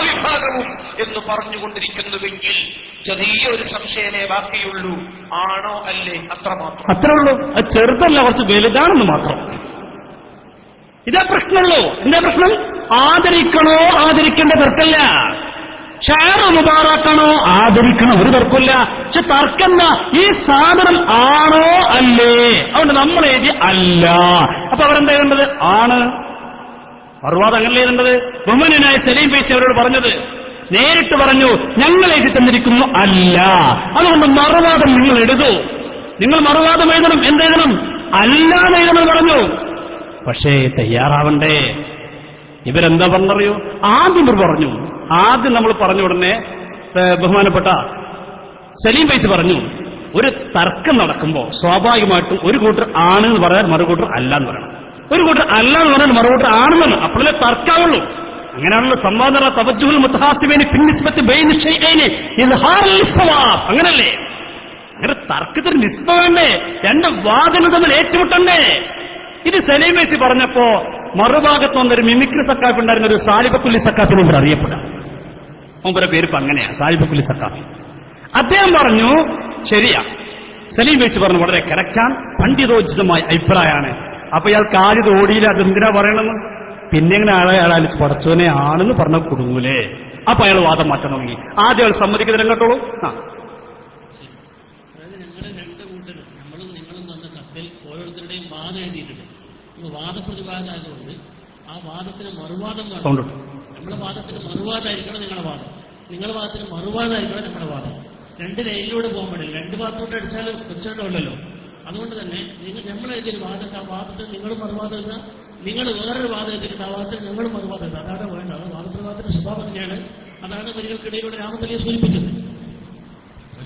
വിഭാഗവും എന്ന് പറഞ്ഞുകൊണ്ടിരിക്കുന്നുവെങ്കിൽ ചെറിയൊരു സംശയമേ ബാക്കിയുള്ളൂ, ആണോ അല്ലേ, അത്രമാത്രം. അത്രേ ഉള്ളൂ. അത് ചെറുതല്ല, കുറച്ച് വലുതാണെന്ന് മാത്രം. ഇതാ പ്രശ്നമുള്ളൂ. എന്താ പ്രശ്നം? ആദരിക്കണോ ആദരിക്കേണ്ട തർക്കമില്ല. ഷഅർ മുബാറക്കാണോ ആദരിക്കണം, ഒരു തർക്കമില്ല. പക്ഷെ തർക്കണ്ട, ഈ സാധനം ആണോ അല്ലേ. അതുകൊണ്ട് നമ്മൾ എഴുതി അല്ല. അപ്പൊ അവരെന്താ എഴുതേണ്ടത്? ആണ്. മറുവാദം അങ്ങനെ എഴുതേണ്ടത്. ബഹുമാന്യനായ സലീം ഫൈസി അവരോട് പറഞ്ഞത്, നേരിട്ട് പറഞ്ഞു, ഞങ്ങൾ എഴുതി തന്നിരിക്കുന്നു അല്ല. അതുകൊണ്ട് മറുവാദം നിങ്ങൾ എഴുതൂ, നിങ്ങൾ മറുവാദം എഴുതണം. എന്തെഴുതണം? അല്ലാന്ന് എഴുതണം പറഞ്ഞു. പക്ഷേ തയ്യാറാവണ്ടേ. ഇവരെന്താ പറഞ്ഞറിയോ? ആദ്യം ഇവർ പറഞ്ഞു. ആദ്യം നമ്മൾ പറഞ്ഞ ഉടനെ ബഹുമാനപ്പെട്ട സലീം ഫൈസി പറഞ്ഞു, ഒരു തർക്കം നടക്കുമ്പോ സ്വാഭാവികമായിട്ടും ഒരു കൂട്ടർ ആണെന്ന് പറയാൻ മറുകൂട്ടർ അല്ല എന്ന് പറയണം, ഒരു കൂട്ടർ അല്ല എന്ന് പറയാൻ മറുകൂട്ടർ ആണെന്ന് പറയണം. അപ്പോഴേ തർക്കാവുള്ളൂ. അങ്ങനെയാണല്ലോ സംവാദ തവജ്ജുഹുൽ മുതഹാസിബൈനി ഫി നിസ്ബത്തി ബൈന ഷൈഅൈനി ഇദ്ഹാറുൽ സവാബ്. അങ്ങനല്ലേ? അങ്ങനെ തർക്കത്തിന് നിസ്ബ വേണ്ടേ? രണ്ട് വാദങ്ങൾ തമ്മിൽ ഏറ്റുമുട്ടണ്ടേ? ഇത് സലീം ഫൈസി പറഞ്ഞപ്പോ മറുഭാഗത്ത് വന്നൊരു മിമിക്രി സക്കാഫി ഉണ്ടായിരുന്ന ഒരു സാലിബക്കുല്ലി സക്കാഫി നമ്മൾ അറിയപ്പെടാം. അവരുടെ പേര് ഇപ്പൊ അങ്ങനെയാ, സാലിബക്കുല്ലി സക്കാഫി. അദ്ദേഹം പറഞ്ഞു, ശരിയാ, സലീം ഫൈസി പറഞ്ഞു വളരെ കറക്റ്റാണ്, പണ്ഡിതോചിതമായ അഭിപ്രായമാണ്. അപ്പൊ ഇയാൾക്ക് ആദ്യം ഓടിയില്ല, അതെന്തിനാ പറയണമെന്ന്. പിന്നെ ഇങ്ങനെ ആളാലോചിച്ച് പടച്ചോനെ ആണെന്ന് പറഞ്ഞ കുടുങ്ങൂലേ. അപ്പൊ അയാൾ വാദം മാറ്റാൻ തുടങ്ങി. ആദ്യം അയാൾ സമ്മതിക്കുന്നതിനും കേട്ടോളൂ. ഓരോരുത്തരുടെയും വാദം എഴുതിയിട്ടുണ്ട്. വാദപ്രതിവാദമായതുകൊണ്ട് ആ വാദത്തിന് മറുവാദം നമ്മുടെ വാദത്തിന് മറുവാദമായിരിക്കണം നിങ്ങളുടെ വാദം, നിങ്ങളുടെ വാദത്തിന് മറുവാദമായിരിക്കണം നമ്മുടെ വാദം. രണ്ട് ലൈനിലൂടെ പോകാൻ പാടില്ല. രണ്ട് ഭാഗത്തോട്ട് അടിച്ചാൽ വെച്ചിട്ടുണ്ടല്ലോ. അതുകൊണ്ട് തന്നെ നമ്മൾ എഴുതിയൊരു വാദം, ആ വാദത്തിന് നിങ്ങൾ മറുവാദം എഴുതാം, നിങ്ങൾ വേറൊരു വാദം എഴുതിയിട്ട് ആ വാദത്തിന് ഞങ്ങൾ മറുവാദം എഴുതാം. അതാണ് വേണ്ടത്. അത് വാദപ്രതിവാദത്തിന്റെ സ്വഭാവം തന്നെയാണ്. അതാണ് വരികൾക്കിടയിലൂടെ രാമതലിയെ സൂചിപ്പിച്ചത്.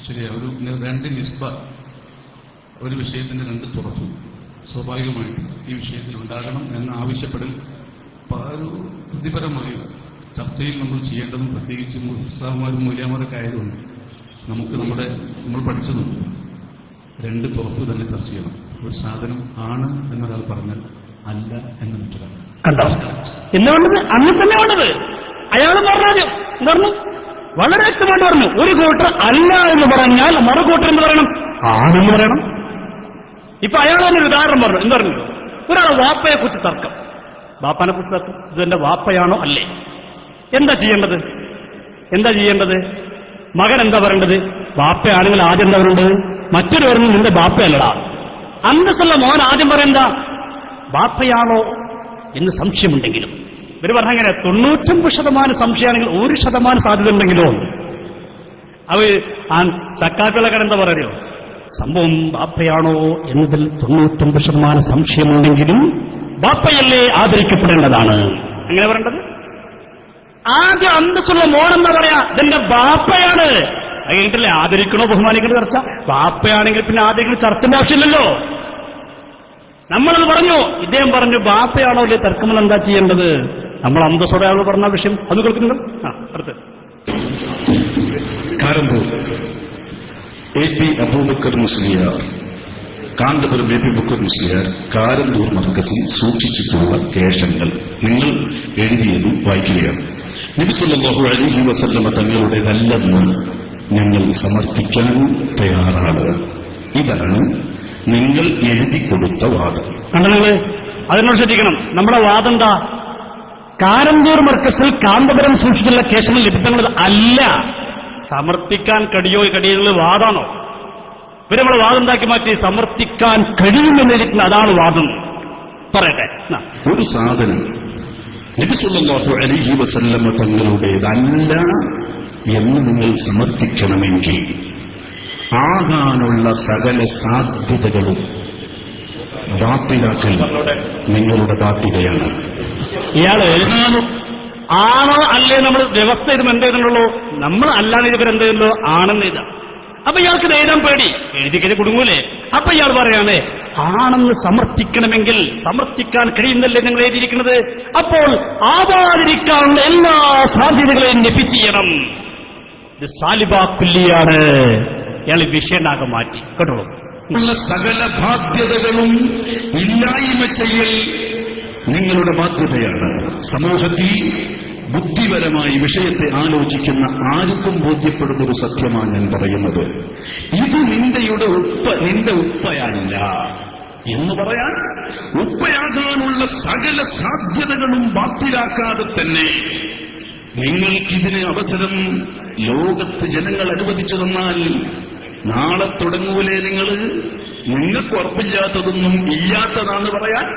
ശരിയാ, രണ്ട് നിസ്ബ, ഒരു വിഷയത്തിന്റെ രണ്ട് തുറച്ചു സ്വാഭാവികമായിട്ടും ഈ വിഷയത്തിൽ ഉണ്ടാകണം എന്ന ആവശ്യപ്പെടൽ പ്രതിപരമായ ചർച്ചയിൽ നമ്മൾ ചെയ്യേണ്ടതും പ്രത്യേകിച്ച് ഉസ്താദുമാരും മൂല്യമാരൊക്കെ ആയതുകൊണ്ട് നമ്മൾ പഠിച്ചതുണ്ട്. രണ്ട് തുറപ്പ് തന്നെ ചർച്ച ചെയ്യണം. ഒരു സാധനം ആണ് എന്നൊരാൾ പറഞ്ഞാൽ അല്ല എന്ന് മറ്റൊരാൾ കണ്ടോ. എന്താ വേണ്ടത്? അങ്ങനെ തന്നെ വേണ്ടത്. അയാൾ പറഞ്ഞു വളരെ വ്യക്തമായിട്ട് പറഞ്ഞു, ഒരു കൂട്ടർ അല്ല എന്ന് പറഞ്ഞാൽ മറുകൂട്ടർ എന്ന് പറയണം, ആണെന്ന് പറയണം. ഇപ്പൊ അയാൾ തന്നെ ഒരു ഉദാഹരണം പറഞ്ഞു. എന്ത് പറഞ്ഞു? ഒരാളെ വാപ്പയെ കുറിച്ച് തർക്കം, വാപ്പാനെ കുറിച്ച് തർക്കം, ഇതെന്റെ വാപ്പയാണോ അല്ലേ. എന്താ ചെയ്യേണ്ടത്? മകൻ എന്താ പറയേണ്ടത്? ബാപ്പയാണെങ്കിൽ ആദ്യം എന്താ പറയേണ്ടത്? മറ്റൊരു പറയുന്നത് നിന്റെ ബാപ്പയല്ലടാ. അന്തസ്സുള്ള മോൻ ആദ്യം പറയണ്ട ബാപ്പയാണോ എന്ന് സംശയമുണ്ടെങ്കിലും. ഇവർ പറഞ്ഞങ്ങനെ 99% സംശയമാണെങ്കിൽ 1% സാധ്യത ഉണ്ടെങ്കിലോ. അത് സക്കാക്കളൊക്കെ എന്താ പറയുമോ, സംഭവം ബാപ്പയാണോ എന്നതിൽ 99% സംശയമുണ്ടെങ്കിലും ബാപ്പയല്ലേ ആദരിക്കപ്പെടേണ്ടതാണ്. അങ്ങനെ പറയേണ്ടത്. ആദ്യം അന്തസ്സുള്ള മോനെന്താ പറയാ, ഇതെന്റെ ബാപ്പയാണ്. അത് കഴിഞ്ഞിട്ടല്ലേ ആദരിക്കണോ ബഹുമാനിക്കണോ ചർച്ച. ബാപ്പയാണെങ്കിൽ പിന്നെ ആദരിക്കണ ചർച്ചന്റെ ആവശ്യമില്ലല്ലോ. നമ്മളത് പറഞ്ഞു, ഇദ്ദേഹം പറഞ്ഞു ബാപ്പയാണോ അല്ലേ തർക്കങ്ങൾ എന്താ ചെയ്യേണ്ടത്? നമ്മൾ അന്തസ്സോടെ ആൾ പറഞ്ഞ വിഷയം അത് കേൾക്കുന്നുണ്ട്. അടുത്ത് കാരന്തൂർ AP അബൂബക്കർ മുസ്ലിയാർ, കാന്തപുരം AP ബക്കർ മുസ്ലിയാർ കാരന്തൂർ മർക്കസിൽ സൂക്ഷിച്ചിട്ടുള്ള കേശങ്ങൾ നിങ്ങൾ എഴുതിയത് വായിക്കുകയാണ്. നബി സല്ലല്ലാഹു അലൈഹി വസല്ലമ തങ്ങളുടേതല്ലെന്ന് ഞങ്ങൾ സമർത്ഥിക്കാൻ തയ്യാറാണ്. ഇതാണ് നിങ്ങൾ എഴുതി കൊടുത്ത വാദം. കണ്ടത്? അതിനോട് ശ്രദ്ധിക്കണം. നമ്മുടെ വാദം എന്താ? കാരന്തൂർ മർക്കസിൽ കാന്തപുരം സൂക്ഷിച്ചിട്ടുള്ള കേശങ്ങൾ ലഭിക്കുന്നത് അല്ല. സമർത്ഥിക്കാൻ കഴിയുന്നത് വാദാണോ? ഇവര് നമ്മൾ വാദം ഉണ്ടാക്കി മാറ്റി സമർത്ഥിക്കാൻ കഴിയുമെന്നിരിക്കുന്ന അതാണ് വാദം. പറയട്ടെ. ഒരു സാധനം നബി സല്ലല്ലാഹു അലൈഹി വസല്ലമ തങ്ങളുടേതല്ല എന്ന് നിങ്ങൾ സമർത്ഥിക്കണമെങ്കിൽ ആകാനുള്ള സകല സാധ്യതകളും ബാത്തിലാക്കൽ നിങ്ങളുടെ ബാധ്യതയാണ്. ഇയാള് ആണോ അല്ലേ നമ്മൾ വ്യവസ്ഥ ഇതും എന്ത് ചെയ്തിട്ടുള്ളൂ? നമ്മൾ അല്ലാതെ ഇവരെന്ത് ചെയ്യുള്ളൂ? ആണെന്ന് എഴുതാം. അപ്പൊ ഇയാൾക്ക് എഴുതാൻ പേടി, എഴുതിക്കഴിഞ്ഞ് കുടുങ്ങൂലേ? അപ്പൊ ഇയാൾ പറയാണ് ആണെന്ന് സമർത്ഥിക്കണമെങ്കിൽ സമർത്ഥിക്കാൻ കഴിയുന്നല്ലേ നിങ്ങൾ എഴുതിയിരിക്കുന്നത്. അപ്പോൾ ആവാതിരിക്കാനുള്ള എല്ലാ സാധ്യതകളെയും നഫി ചെയ്യണം. ഇത് സാലിബാക്കുല്ലിയാണ്. ഇയാൾ വിഷയനാകെ മാറ്റി. കേട്ടോളൂ. സകല ബാധ്യതകളും ഇല്ലായ്മ ചെയ്യൽ നിങ്ങളുടെ ബാധ്യതയാണ്. സമൂഹത്തിൽ ബുദ്ധിപരമായി വിഷയത്തെ ആലോചിക്കുന്ന ആർക്കും ബോധ്യപ്പെടുന്ന ഒരു സത്യമാണ് ഞാൻ പറയുന്നത്. ഇത് നിന്റെ ഉപ്പയല്ല എന്ന് പറയാൻ, ഉപ്പയാകാനുള്ള സകല സാധ്യതകളും ബാത്തിലാക്കാതെ തന്നെ നിങ്ങൾക്കിതിന് അവസരം ലോകത്ത് ജനങ്ങൾ അനുവദിച്ചു തന്നാൽ നാളെ തുടങ്ങൂലേ നിങ്ങൾക്ക് ഉറപ്പില്ലാത്തതൊന്നും ഇല്ലാത്തതാണെന്ന് പറയാൻ?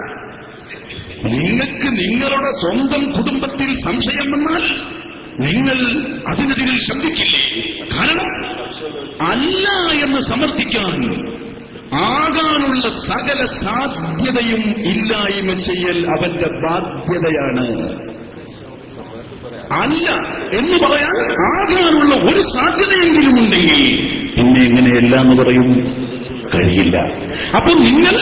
നിങ്ങൾക്ക് നിങ്ങളുടെ സ്വന്തം കുടുംബത്തിൽ സംശയം വന്നാൽ നിങ്ങൾ അതിനെതിരിൽ ശബ്ദിക്കില്ലേ? കാരണം അല്ല എന്ന് സമർത്ഥിക്കാൻ ആകാനുള്ള സകല സാധ്യതയും ഇല്ലായ്മ ചെയ്യൽ അവന്റെ ബാധ്യതയാണ്. അല്ല എന്ന് പറയാൻ ആകാനുള്ള ഒരു സാധ്യതയെങ്കിലും ഉണ്ടെങ്കിൽ പിന്നെ എങ്ങനെയല്ല എന്ന് പറയും? കഴിയില്ല. അപ്പൊ നിങ്ങൾ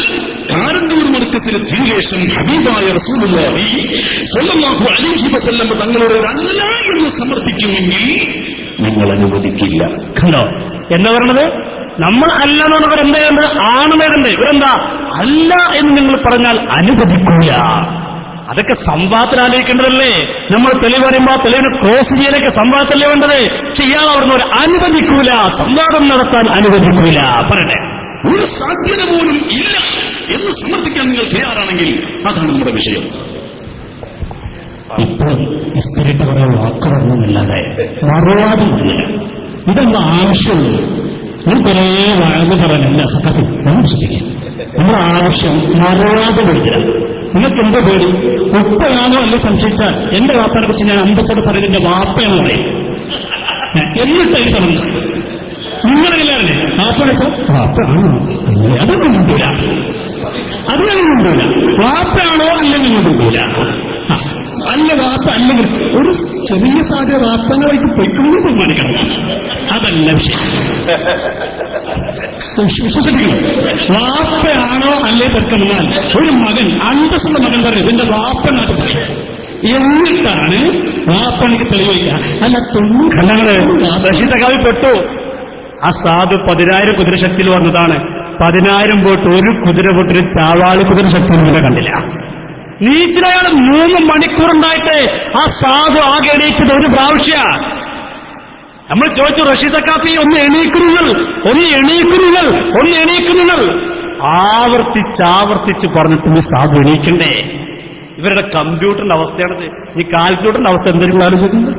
കാരന്തൂർ മർക്കസിലെത്തിയ ശേഷം ഹബീബായ റസൂലുള്ളാഹി സ്വല്ലല്ലാഹു അലൈഹി വസല്ലം തങ്ങളുടേതല്ല എന്ന് സമർത്ഥിക്കുമെങ്കിൽ നിങ്ങൾ അനുവദിക്കില്ല. കണ്ടോ എന്താ പറയണത്? നമ്മൾ അല്ല എന്ന് പറഞ്ഞവർ എന്താ ചെയ്യുന്നത്? ആണെന്നേതണ്ട്. ഇവരെന്താ അല്ല എന്ന് നിങ്ങൾ പറഞ്ഞാൽ അനുവദിക്കൂല. അതൊക്കെ സംവാദത്തിലാലോചിക്കേണ്ടതല്ലേ? നമ്മൾ തെളിവ് പറയുമ്പോ തെളിവിനെ ക്രോസ് ചെയ്യാനൊക്കെ സംവാദത്തല്ലേ വേണ്ടത്. പക്ഷെ ഇയാൾ അവിടുന്ന് അനുവദിക്കൂല, സംവാദം നടത്താൻ അനുവദിക്കൂല. പറയട്ടെ. ഒരു സാധ്യത പോലും ഇല്ല എന്ന് സമർത്ഥിക്കാൻ നിങ്ങൾ തയ്യാറാണെങ്കിൽ അതാണ് നമ്മുടെ വിഷയം. ഇപ്പോൾ ഇസ്തിരിട്ട് കുറെ വാക്കുറങ്ങുന്നില്ലാതെ മറുവാദം വന്നില്ല. ഇതെന്താ ആവശ്യമുള്ളൂ? നിങ്ങൾ കുറെ വാഴ് പറയാനല്ല സഖാഫി നമ്മൾ ശ്രദ്ധിക്കും. നമ്മുടെ ആവശ്യം മറുവാദം എടുക്കില്ല. നിങ്ങൾക്ക് എന്താ പേടി? ഉപ്പയാണോ അല്ലെ സംശയിച്ചാൽ എന്റെ വാപ്പനെ കുറിച്ച് ഞാൻ 50 പറയുന്നതിന്റെ വാപ്പയെന്ന് പറയും. എന്നിട്ട് അതിന് സംബന്ധം നിങ്ങളെല്ലാവരല്ലേ വാപ്പ വാപ്പയാണോ അല്ലേ? അതൊന്നും കൊണ്ടൂല. അതിനൊന്നും കൊണ്ടൂല. വാപ്പയാണോ അല്ലെങ്കിൽ കൊണ്ടൂല. അല്ല വാപ്പ അല്ലെങ്കിൽ ഒരു ചെറിയ സാധ്യത വാപ്പനെ വഴിക്ക് പൊയ്ക്കൊണ്ട് തീരുമാനിക്കണം. അതല്ല വിഷയം. വിശ്വസിക്കണം. വാപ്പയാണോ അല്ലേ തർക്കമെന്നാൽ ഒരു മകൻ അന്തസ്സുള്ള മകൻ പറയും ഇതിന്റെ വാപ്പനകത്ത് പറയും. എന്നിട്ടാണ് വാപ്പണിക്ക് തെളിവയ്ക്കുക. അല്ല തൊണ്ണൂറ് റഷീദക്കാവിൽ പെട്ടു. ആ സാധു 10,000 കുതിരശക്തിയിൽ വന്നതാണ്. 10,000 പോയിട്ട് ഒരു കുതിര പൊട്ടൊരു ചാവാളി കുതിര ശക്തി ഒന്നും കണ്ടില്ല. നീച്ചിലയാൾ 3 മണിക്കൂറുണ്ടായിട്ട് ആ സാധു ആകെ എണീറ്റത് ഒരു പ്രാവശ്യ. നമ്മൾ ചോദിച്ചു റഷീദ് സക്കാഫി ഒന്ന് എണീക്കുന്നുങ്ങൾ ആവർത്തിച്ച് പറഞ്ഞിട്ട് ഈ സാധു എണീക്കണ്ടേ? ഇവരുടെ കമ്പ്യൂട്ടറിന്റെ അവസ്ഥയാണത്. ഈ കാൽക്കുലേറ്ററിന്റെ അവസ്ഥ എന്തെങ്കിലും ആലോചിക്കുന്നത്?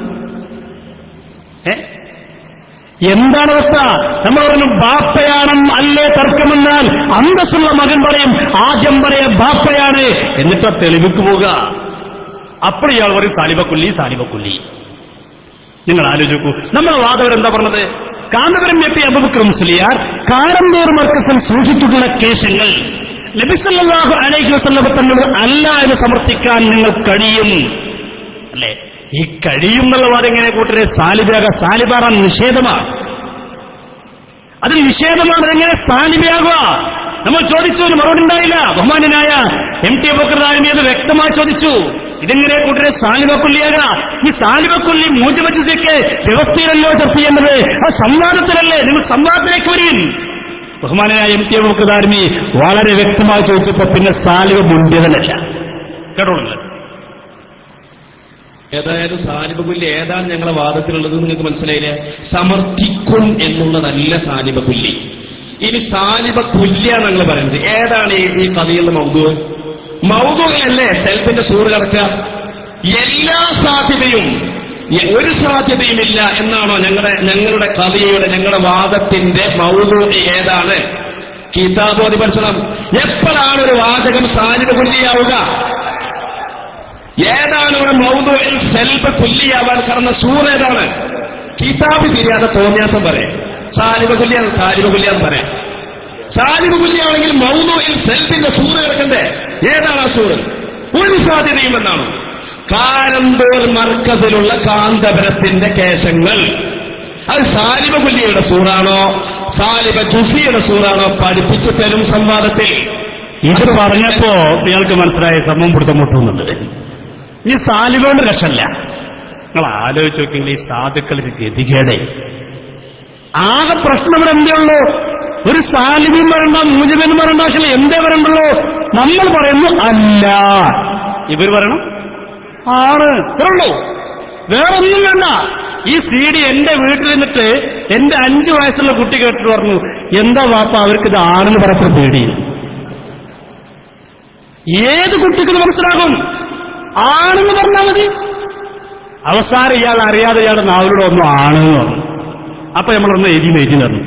എന്താണ് അവസ്ഥ? നമ്മൾ പറഞ്ഞു ബാപ്പയാണെന്ന് അല്ലേ തർക്കമെന്നാൽ അന്തസ്സുള്ള മകൻ പറയും ആദ്യം പറയാ ബാപ്പയാണ്, എന്നിട്ട് തെളിവിക്ക് പോവുക. അപ്പോൾ ഇയാൾ പറയും സാലിബക്കുല്ലി സാലിബക്കുല്ലി. നിങ്ങൾ ആലോചിക്കൂ, നമ്മളെ വാദവരെന്താ പറഞ്ഞത്? കാന്തപുരം എ പി അബൂബക്കർ മുസ്ലിയാർ കാരന്തൂർ മർക്കസിൽ സൂക്ഷിച്ചിട്ടുള്ള കേശങ്ങൾ നബി സല്ലല്ലാഹു അലൈഹി വസല്ലം തങ്ങൾ അല്ല എന്ന് സമർത്ഥിക്കാൻ നിങ്ങൾ കഴിയും അല്ലേ? ഈ കഴിയും എന്നുള്ള വാദം എങ്ങനെ കൂട്ടരെ? സാലിബാറാൻ നിഷേധമാണ്. അതിൽ നിഷേധമാണ്. എങ്ങനെ സാലിബയാകുക? നമ്മൾ ചോദിച്ചു, ഒരു മറുപടി ഉണ്ടായില്ല. ബഹുമാനായ MT അബൂബക്കർ ദാരിമി അത് വ്യക്തമായി ചോദിച്ചു. ഇതെങ്ങനെ കൂട്ടരെ സാലിബക്കുല്ലിയാക? ഈ സാലിബക്കുല്ലി മൂജബജിക്ക് വ്യവസ്ഥയിലല്ലോ ചർച്ച ചെയ്യുന്നത്, ആ സംവാദത്തിലല്ലേ? നിങ്ങൾ സംവാദത്തിലേക്ക് വരും. ബഹുമാനായ MT അബൂബക്കർ ദാരിമി വളരെ വ്യക്തമായി ചോദിച്ചപ്പോ പിന്നെ സാലിബ മുൻപിതനല്ല. കേട്ടോളൂ. ഏതായാലും സാലിബക്കുല്ലി ഏതാണ് ഞങ്ങളുടെ വാദത്തിലുള്ളത് നിങ്ങൾക്ക് മനസ്സിലായില്ലേ? സമർത്ഥിക്കും എന്നുള്ളതല്ല സാലിബക്കുല്ലി. ഇനി സാലിബക്കുല്യാണ് ഞങ്ങൾ പറയുന്നത്. ഏതാണ് ഈ കഥയുടെ മൗദൂഅല്ലേ സെൽഫിന്റെ സൂറ് കിടക്കുക? എല്ലാ സാധ്യതയും ഒരു സാധ്യതയുമില്ല എന്നാണോ ഞങ്ങളുടെ കഥയുടെ ഞങ്ങളുടെ വാദത്തിന്റെ മൗദൂഅ്? ഏതാണ്? കിതാബോധി പഠിച്ചണം. എപ്പോഴാണ് ഒരു വാചകം സാലിബക്കുല്ലിയാവുക? ഏതാണ് ഒരു മൗദൂഇൽ സെൽഫ് കുല്ലിയാവാൻ കാരണം? സൂറ ഏതാണ്? കിതാബ് തിരിയാതെ തോന്നിയാസം പറയാം. സാലിബക്കുല്ലിയാന്ന് പറയാം. സാലിബക്കുല്ലിയാണെങ്കിൽ മൗദൂഇൽ സെൽഫിന്റെ സൂറ കിടക്കണ്ടേ? ഏതാണ് ആ സൂറ? ഒരു സാധ്യതയും എന്നാണ്. കാരന്തൂർ മർക്കസിലുള്ള കാന്തപുരത്തിന്റെ കേശങ്ങൾ അത് സാലിബക്കുല്ലിയുടെ സൂറാണോ സാലിബ ജുസിയുടെ സൂറാണോ? പഠിപ്പിച്ചു തരും സംവാദത്തിൽ. ഇത് പറഞ്ഞപ്പോ ഇയാൾക്ക് മനസ്സിലായ സംഭവം പിടുത്തം മുട്ടുന്നുണ്ട്. ഈ സാലിബോണ്ട് രക്ഷല്ല. നിങ്ങൾ ആലോചിച്ച് നോക്കിയെങ്കിൽ ഈ സാധുക്കളിൽ ഗതികേടെ ആകെ പ്രശ്നം ഇവിടെ എന്തേ ഉള്ളൂ? ഒരു സാലിബിൻ വരണ്ട, മൂജബിൻ വരണ്ട, പക്ഷേ എന്തേ വരണ്ടുള്ളൂ? നമ്മൾ പറയുന്നു അല്ല, ഇവർ പറയണം ആണ്. ഇത്രയുള്ളൂ, വേറൊന്നും വേണ്ട. ഈ CD എന്റെ വീട്ടിൽ നിന്നിട്ട് എന്റെ 5 വയസ്സുള്ള കുട്ടി കേട്ടിട്ട് പറഞ്ഞു, എന്താ വാപ്പ അവർക്കിത് ആണെന്ന് പറയത്ര പേടി. ഏത് കുട്ടിക്ക് മനസ്സിലാകും? ആണെന്ന് പറഞ്ഞാൽ മതി. അവസാനം ഇയാൾ അറിയാതെ ഇയാളുടെ നാവിലൂടെ ഒന്നും ആണെന്ന് പറഞ്ഞു. അപ്പൊ നമ്മളൊന്ന് എഴുതി തന്നു.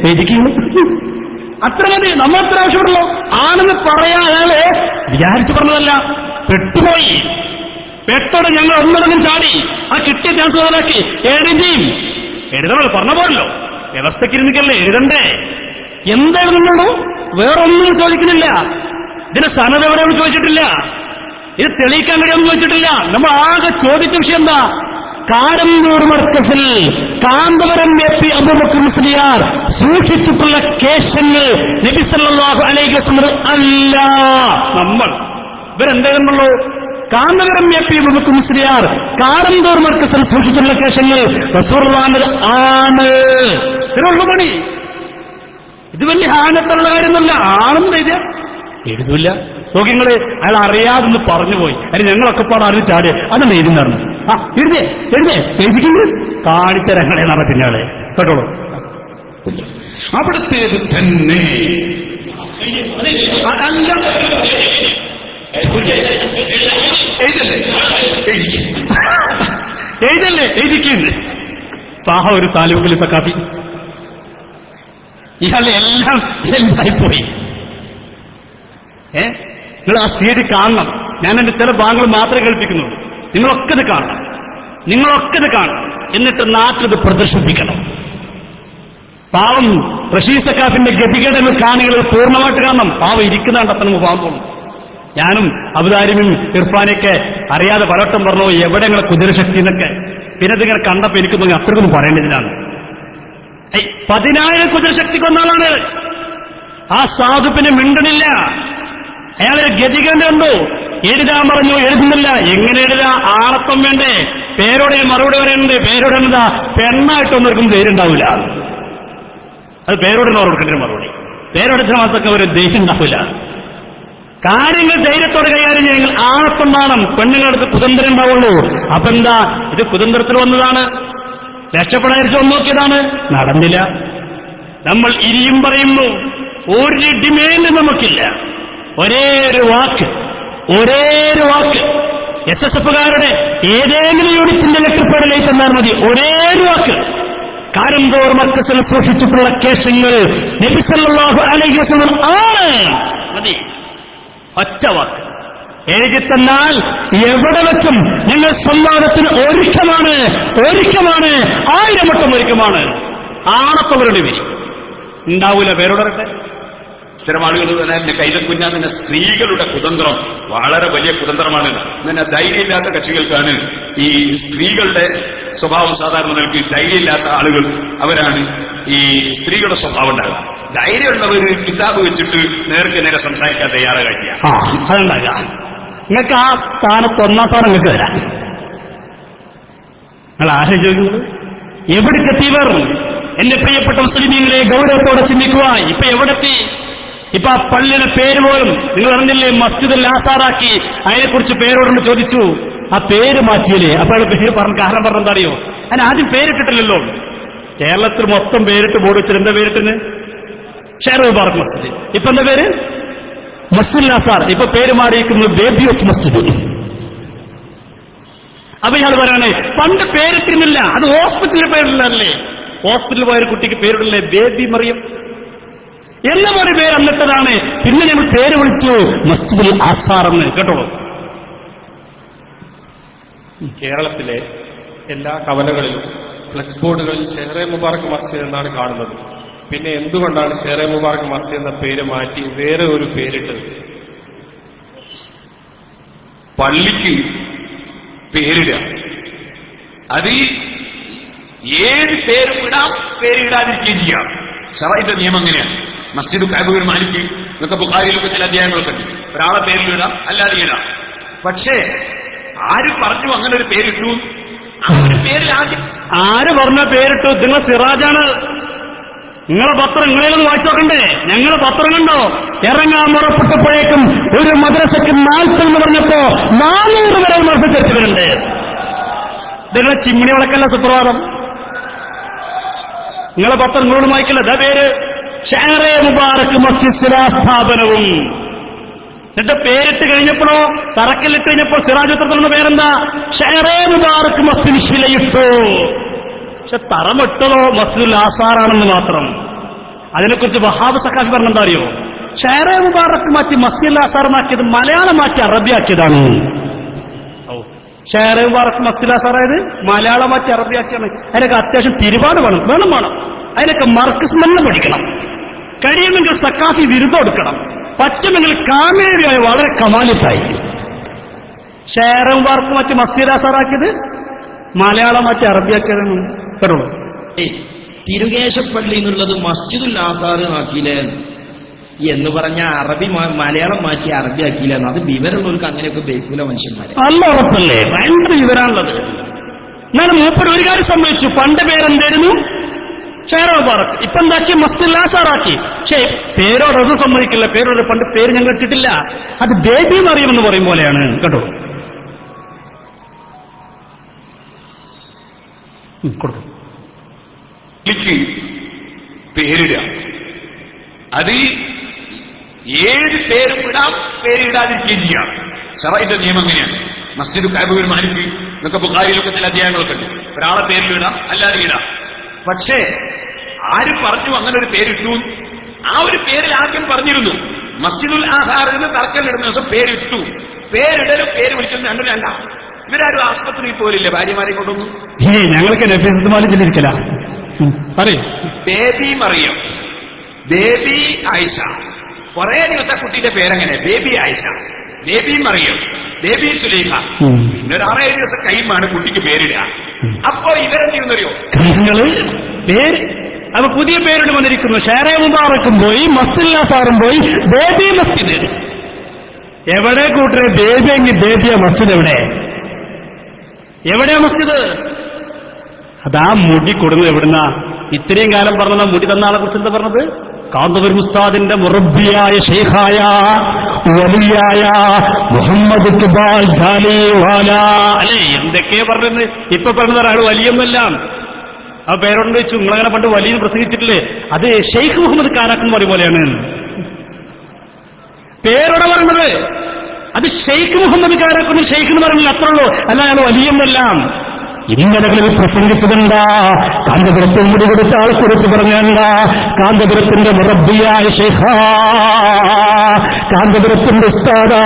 എഴുതിക്കുന്നു. അത്ര മതി. നമ്മൾ അത്ര ആവശ്യമുള്ളൂ. ആണെന്ന് പറയാൻ അയാള് വിചാരിച്ചു പറഞ്ഞതല്ല, പെട്ടുപോയി. പെട്ടോടെ ഞങ്ങൾ ഒന്നടങ്കം ചാടി ആ കിട്ടിയ ചാൻസ് മുതലാക്കി എഴുതണല്ലോ. പറഞ്ഞ പോലല്ലോ, വ്യവസ്ഥക്കിരുന്നിക്കല്ലേ എഴുതണ്ടേ. എന്തായിരുന്നുള്ളൂ? വേറൊന്നും ചോദിക്കുന്നില്ല. ഇതിന്റെ സനത് എവിടെയൊന്നും ചോദിച്ചിട്ടില്ല. ഇത് തെളിയിക്കാൻ കഴിയുമെന്ന് ചോദിച്ചിട്ടില്ല. നമ്മൾ ആകെ ചോദിച്ച വിഷയം എന്താ? കാരന്തൂർ മർക്കസിൽ കാന്തപുരം എ.പി. അബൂബക്കർ മുസ്ലിയാർ സൂക്ഷിച്ചിട്ടുള്ള കേശങ്ങൾ നബി സല്ലല്ലാഹു അലൈഹി വസല്ലം അല്ല. നമ്മൾ ഇവരെന്തായിരുന്നുള്ളൂ? കാന്തപുരം എ.പി. അബൂബക്കർ മുസ്ലിയാർ കാരന്തൂർ മർക്കസിൽ സൂക്ഷിച്ചിട്ടുള്ള കേശങ്ങൾ റസൂലുള്ളാഹിന്റെ ആണ്. ഇതിനുള്ള പണി. ഇത് വലിയ ഹാനത്തുള്ള കാര്യമൊന്നുമല്ല. ആണെന്ന് എഴുതൂല്ല. നോക്കിങ്ങള് അയാൾ അറിയാതെന്ന് പറഞ്ഞുപോയി. അതിന് ഞങ്ങളൊക്കെ പാടെ അറിഞ്ഞ് ചാടിയ അതൊന്ന് എഴുതുന്നു. എഴുതിക്കുന്നത് കാണിച്ച രങ്ങളെ നടക്കുന്നയാളെ കേട്ടോളൂ. അവിടത്തേത് തന്നെ എഴുതല്ലേ എഴുതിക്കുന്നു. പാഹ ഒരു സാലിബുൽ സക്കാഫി. ഇയാളെ എല്ലാം എന്തായിപ്പോയി. നിങ്ങൾ ആ CD കാണണം. ഞാൻ എന്റെ ചില ഭാഗങ്ങൾ മാത്രമേ കേൾപ്പിക്കുന്നുള്ളൂ. നിങ്ങളൊക്കെ ഇത് കാണണം. എന്നിട്ട് നാട്ടിത് പ്രദർശിപ്പിക്കണം. പാവം റഷീദ് സക്കാഫിന്റെ ഗതികേടങ്ങൾ കാണികൾ പൂർണ്ണമായിട്ട് കാണണം. പാവം ഇരിക്കുന്നതാണ് അത്ര പാവം തോന്നും. ഞാനും അബുദാരിമിൻ ഇർഫാനൊക്കെ അറിയാതെ പലവട്ടം പറഞ്ഞു എവിടെ നിങ്ങളെ കുതിരശക്തി എന്നൊക്കെ. പിന്നെ ഇതിങ്ങനെ കണ്ടപ്പോ എനിക്ക് തോന്നി അത്രക്കൊന്നും പറയേണ്ടതിനാണ്. 10,000 കുതിരശക്തി കൊന്നാളാണ് ആ സാധു. പിന്നെ മിണ്ടണില്ല. അയാളൊരു ഗതികേണ്ട കണ്ടു. എഴുതാൻ പറഞ്ഞു, എഴുതുന്നില്ല. എങ്ങനെ എഴുതാ? ആളത്വം വേണ്ടേ? പേരോടെ മറുപടി പറയുന്നുണ്ട്. പേരോടെ എന്താ? പെണ്ണായിട്ടൊന്നും പേരുണ്ടാവില്ല. അത് പേരോടെ കൊടുക്കേണ്ട മറുപടി. പേരോടെ മാസമൊക്കെ ഒരു ധൈര്യം ഉണ്ടാവില്ല. കാര്യങ്ങൾ ധൈര്യത്തോടെ കൈകാര്യം ചെയ്യെങ്കിൽ ആളത്വം വേണം. പെണ്ണുങ്ങളടുത്ത് കുതന്ത്രം ഉണ്ടാവുള്ളൂ. അപ്പൊ എന്താ? ഇത് കുതന്ത്രത്തിൽ വന്നതാണ്. രക്ഷപ്പെടാതിരിച്ച് നോക്കിയതാണ്. നടന്നില്ല. നമ്മൾ ഇനിയും പറയുന്നു, ഒരു ഡിമാൻഡ് നമുക്കില്ല. ഒരേ ഒരു വാക്ക് ഒരേ ഒരു വാക്ക് SSFകാരുടെ ഏതെങ്കിലും യൂണിറ്റിന്റെ ലെറ്റർപേഡിലേക്ക് തന്നാൽ മതി. ഒരേ ഒരു വാക്ക്. കാരന്തോർ മർക്കസിൽ സൂക്ഷിച്ചിട്ടുള്ള കേശങ്ങൾ നബി സല്ലല്ലാഹു അലൈഹി വസല്ലം ആണ് മതി. ഒറ്റ വാക്ക് എഴുതി തന്നാൽ എവിടെ വെച്ചും നിങ്ങൾ സംവാദത്തിന് ഒരുക്കമാണ്. 1000 വട്ടം ഒരുക്കമാണ്. ആണത്തവരുടെ വിരി ഉണ്ടാവൂല. പേരോടരട്ടെ. ഇത്തരം ആളുകൾ തന്നെ കൈതക്കുഞ്ഞാന്നെ സ്ത്രീകളുടെ കുതന്ത്രം വളരെ വലിയ കുതന്ത്രമാണ്. അങ്ങനെ ധൈര്യമില്ലാത്ത കക്ഷികൾക്കാണ് ഈ സ്ത്രീകളുടെ സ്വഭാവം. സാധാരണ നിലയ്ക്ക് ധൈര്യമില്ലാത്ത ആളുകൾ അവരാണ് ഈ സ്ത്രീകളുടെ സ്വഭാവം ഉണ്ടാകുക. ധൈര്യമുള്ളവർ കിതാബ് വെച്ചിട്ട് നേർക്ക് നേരെ സംസാരിക്കാൻ തയ്യാറാകുക ചെയ്യാം. അതുണ്ടാകുക. നിങ്ങൾക്ക് ആ സ്ഥാനത്ത് 1-ാം സ്ഥാനം നിങ്ങൾക്ക് തരാം. നിങ്ങൾ ആരും ചോദിക്കുന്നത് എവിടേക്കെത്തിയവർ? എന്റെ പ്രിയപ്പെട്ട മുസ്ലിമീങ്ങളെ ഗൗരവത്തോടെ ചിന്തിക്കുക. ഇപ്പൊ എവിടെത്തി? ഇപ്പൊ ആ പള്ളിയുടെ പേര് പോലും നിങ്ങൾ അറിഞ്ഞില്ലേ? മസ്ജിദുൽ ആസാറാക്കി. അതിനെക്കുറിച്ച് പേരോട് ചോദിച്ചു. ആ പേര് മാറ്റിയില്ലേ? അപ്പോൾ പേര് പറഞ്ഞു. കാരണം പറഞ്ഞെന്താ അറിയോ? അതിന് ആദ്യം പേരിട്ടിട്ടില്ലല്ലോ. കേരളത്തിൽ മൊത്തം പേരിട്ട് ബോർഡ് വെച്ചിട്ട് എന്താ പേരിട്ടിന്? ഷെയർ മുബാറക് മസ്ജിദ്. ഇപ്പൊ എന്താ പേര്? മസ്ജിദുൽ ആസാർ. ഇപ്പൊ പേര് മാറിയിരിക്കുന്നത് ബേബി ഓഫ് മസ്ജിദ്. അപ്പൊ ഇയാൾ പറയണേ പണ്ട് പേരിട്ടിരുന്നില്ല. അത് ഹോസ്പിറ്റലിൽ പേരിടല്ലേ? ഹോസ്പിറ്റലിൽ പോയൊരു കുട്ടിക്ക് പേരിടില്ലേ? ബേബി മറിയം എന്ന ഒരു പേര് അന്നിട്ടതാണ്. പിന്നെ ഞങ്ങൾ പേര് വിളിച്ചു മസ്ജിദുൽ ആസാർ എന്ന്. കേട്ടോളൂ. കേരളത്തിലെ എല്ലാ കവലകളിലും ഫ്ലെക്സ് ബോർഡുകളിൽ ഷെഹറെ മുബാറക് മസ്ജിദ് എന്നാണ് കാണുന്നത്. പിന്നെ എന്തുകൊണ്ടാണ് ഷെഹറെ മുബാറക് മസ്ജിദ് എന്ന പേര് മാറ്റി വേറെ ഒരു പേരിട്ടത്? പള്ളിക്ക് പേരിടുക, അത് ഏത് പേരും ഇടാം, പേരിടാതിരിക്കുകയും ചെയ്യാം. ശറഈന്റെ നിയമം എങ്ങനെയാണ്? മസ്ജിദ് കഅബ മാലിക്ക് ഇതൊക്കെ ബുഖാരിയിലൊക്കെ ചില അധ്യായങ്ങളൊക്കെ ഉണ്ട്. ഒരാളെ പേരിലിടാം, അല്ലാതെ ഇടാം. പക്ഷേ ആര് പറഞ്ഞു അങ്ങനെ ഒരു പേരിട്ടു? ആ ഒരു പേരിൽ ആര് പറഞ്ഞ പേരിട്ടു? നിങ്ങൾ സിറാജാണ്. നിങ്ങളെ പത്രം നിങ്ങളേലൊന്ന് വായിച്ചു നോക്കണ്ടേ? ഞങ്ങളെ പത്രം കണ്ടോ? ഇറങ്ങാൻ മുറപ്പെട്ടപ്പോഴേക്കും ഒരു മദ്രസയ്ക്ക് 40 എന്ന് പറഞ്ഞപ്പോ 400 വരെ മത്സരിച്ചവരുണ്ട്. നിങ്ങളെ ചിമ്മിണി വിളക്കല്ല സുപ്രഭാതം. നിങ്ങളെ പത്രം നിങ്ങളോട് വായിക്കില്ല. ഇതാ പേര് ഷെഹറെ മുബാറക് മസ്ജിദ് ശിലാസ്ഥാപനവും. എന്നിട്ട് പേരിട്ട് കഴിഞ്ഞപ്പോഴോ തറക്കല്ലിട്ട് കഴിഞ്ഞപ്പോൾ സിറാജുത്രത്തിലുള്ള പേരെന്താ? ഷെഹറെ മുബാറക് മസ്ജിദ് ശിലയിട്ടു. പക്ഷെ തറമിട്ടതോ മസ്ജിദുൽ ആസാറാണെന്ന് മാത്രം. അതിനെക്കുറിച്ച് വഹാബ് സഖാഫി പറഞ്ഞെന്താ അറിയോ? ഷെഹറെ മുബാറക് മാറ്റി മസ്ജിദുൽ ആസാറമാക്കിയത് മലയാളം മാറ്റി അറബിയാക്കിയതാണ്. ഷെഹറെ മുബാറക് മസ്ജിദുൽ ആസാറായത് മലയാളം മാറ്റി അറബിയാക്കിയാണ്. അതിനൊക്കെ അത്യാവശ്യം തിരുപാട് വേണം. അതിനൊക്കെ മർക്കസ് തന്നെ പഠിക്കണം. കഴിയുമെങ്കിൽ സഖാഫി ബിരുദം എടുക്കണം. പറ്റുമെങ്കിൽ കാമേരിയായ വളരെ കമാലിത്തായി. ഷെഹറെ മുബാറക് മാറ്റി മസ്ജിദുൽ ആസാറാക്കിയത് മലയാളം മാറ്റി അറബിയാക്കിയതാണ്. കേട്ടോ? തിരുകേശപ്പള്ളി എന്നുള്ളത് മസ്ജിദുൽ ആസാർ ആക്കിയില്ലേ എന്ന് പറഞ്ഞ അറബി മലയാളം മാറ്റി അറബിയാക്കിയില്ല. അത് വിവരമുള്ളവർക്ക് അങ്ങനെയൊക്കെ ബേക്കൂല മനുഷ്യന്മാരെ. നല്ല ഉറപ്പല്ലേ? ഭയങ്കര വിവരമാണുള്ളത്. എന്നാലും മൂപ്പർ ഒരു കാര്യം സംഭവിച്ചു. പണ്ട് പേരെന്തായിരുന്നു? ഷെഹറെ മുബാറക്. ഇപ്പൊ എന്താക്കി? മസ്ജിദുൽ ആസാറാക്കി. പക്ഷേ പേരോട് അത് സമ്മതിക്കില്ല. പേരോട് പണ്ട് പേര് ഞങ്ങൾ ഇട്ടിട്ടില്ല. അത് ബേബി മറിയം എന്ന് പറയും പോലെയാണ്. കേട്ടോ? കൊടുക്കും. പേരിടുക, അത് ഏത് പേരും ഇടാം, പേരിടാതിരിക്കുകയും ചെയ്യാം. ശറഈന്റെ നിയമം എങ്ങനെയാണ്? മസ്ജിദ് കഅബ മാലിക്ക് ഇതൊക്കെ ബുഖാരിയിലൊക്കെ ചില അധ്യായങ്ങളൊക്കെ ഉണ്ട്. ഒരാളെ പേരിലിടാം, അല്ലാതെ ഇടാം. പക്ഷേ ആര് പറഞ്ഞു അങ്ങനെ ഒരു പേരിട്ടു? ആ ഒരു പേരിൽ ആദ്യം പറഞ്ഞിരുന്നു. മസ്ജിദുൽ ആസാർ എന്ന് തറക്കല്ലിടുന്ന ദിവസം പേരിട്ടു. പേരിടലും പേര് വിളിക്കുന്ന രണ്ടും രണ്ടാം. ഇവരാരും ആസ്പത്രിയിൽ പോലില്ല ഭാര്യമാരെ കൊണ്ടൊന്നും. ഞങ്ങൾക്ക് നഫീസത്തുമാലിരിക്കല പറയും. Baby Mariyam, baby Ayisha. കുറെ ദിവസം കുട്ടിയുടെ പേരെങ്ങനെ? Baby Ayisha, baby Mariyam, baby Sulaikha. പിന്നെ ഒരു 6-7 ദിവസം കഴിയുമാണ് കുട്ടിക്ക് പേരിടുക. അപ്പോ ഇവരെന്ത് ചെയ്യുന്നറിയോ? പേര് അപ്പൊ പുതിയ പേരിട്ട് വന്നിരിക്കുന്നു. ഷെഹറെ മുബാറക്കും പോയി, മസ്ജിദുൽ ആസാറും പോയി, ബേബി മസ്ജിദ്. എവിടെ കൂട്ടരെ? ബേബി എങ്കിൽ ബേബിയ മസ്ജിദ് എവിടെയാ മസ്ജിദ്? അതാ മുടി കൊടുന്നത് എവിടുന്ന? ഇത്രയും കാലം പറഞ്ഞ മുടി തന്ന ആളെ കുറിച്ച് എന്താ പറഞ്ഞത്? കാന്തപുരം ഉസ്താദിന്റെ മുറബ്ബിയായ ഷെയ്ഖായ വലിയായ മുഹമ്മദ് ഇഖ്ബാൽ ജാലിവാല അല്ലേ? എന്തൊക്കെയാ പറഞ്ഞത്? ഇപ്പൊ പറഞ്ഞത് ഒരാൾ വലിയൊന്നല്ല. ആ പേരോട് വെച്ചു. നിങ്ങളങ്ങനെ പണ്ട് വലിയ പ്രസംഗിച്ചിട്ടില്ലേ? അത് ഷെയ്ഖ് മുഹമ്മദ് കാരാക്കെന്ന് പറയും പോലെയാണ് പേരോടെ പറഞ്ഞത്. അത് ഷെയ്ഖ് മുഹമ്മദ് കാരാക്കുന്ന ഷെയ്ഖ് എന്ന് പറയുന്നത് അത്രേ ഉള്ളൂ, അല്ല അയാൾ വലിയെന്നെല്ലാം. ഇന്നലകളിൽ പ്രസംഗിച്ചതെന്താ? കാന്തപുരത്തിൽ മുടി കൊടുത്ത ആളെ കുറിച്ച് പറഞ്ഞെന്താ? കാന്തപുരത്തിന്റെ മുറബ്ബിയായ ഷെയ്ഖാ, കാന്തപുരത്തിന്റെ ഉസ്താദാ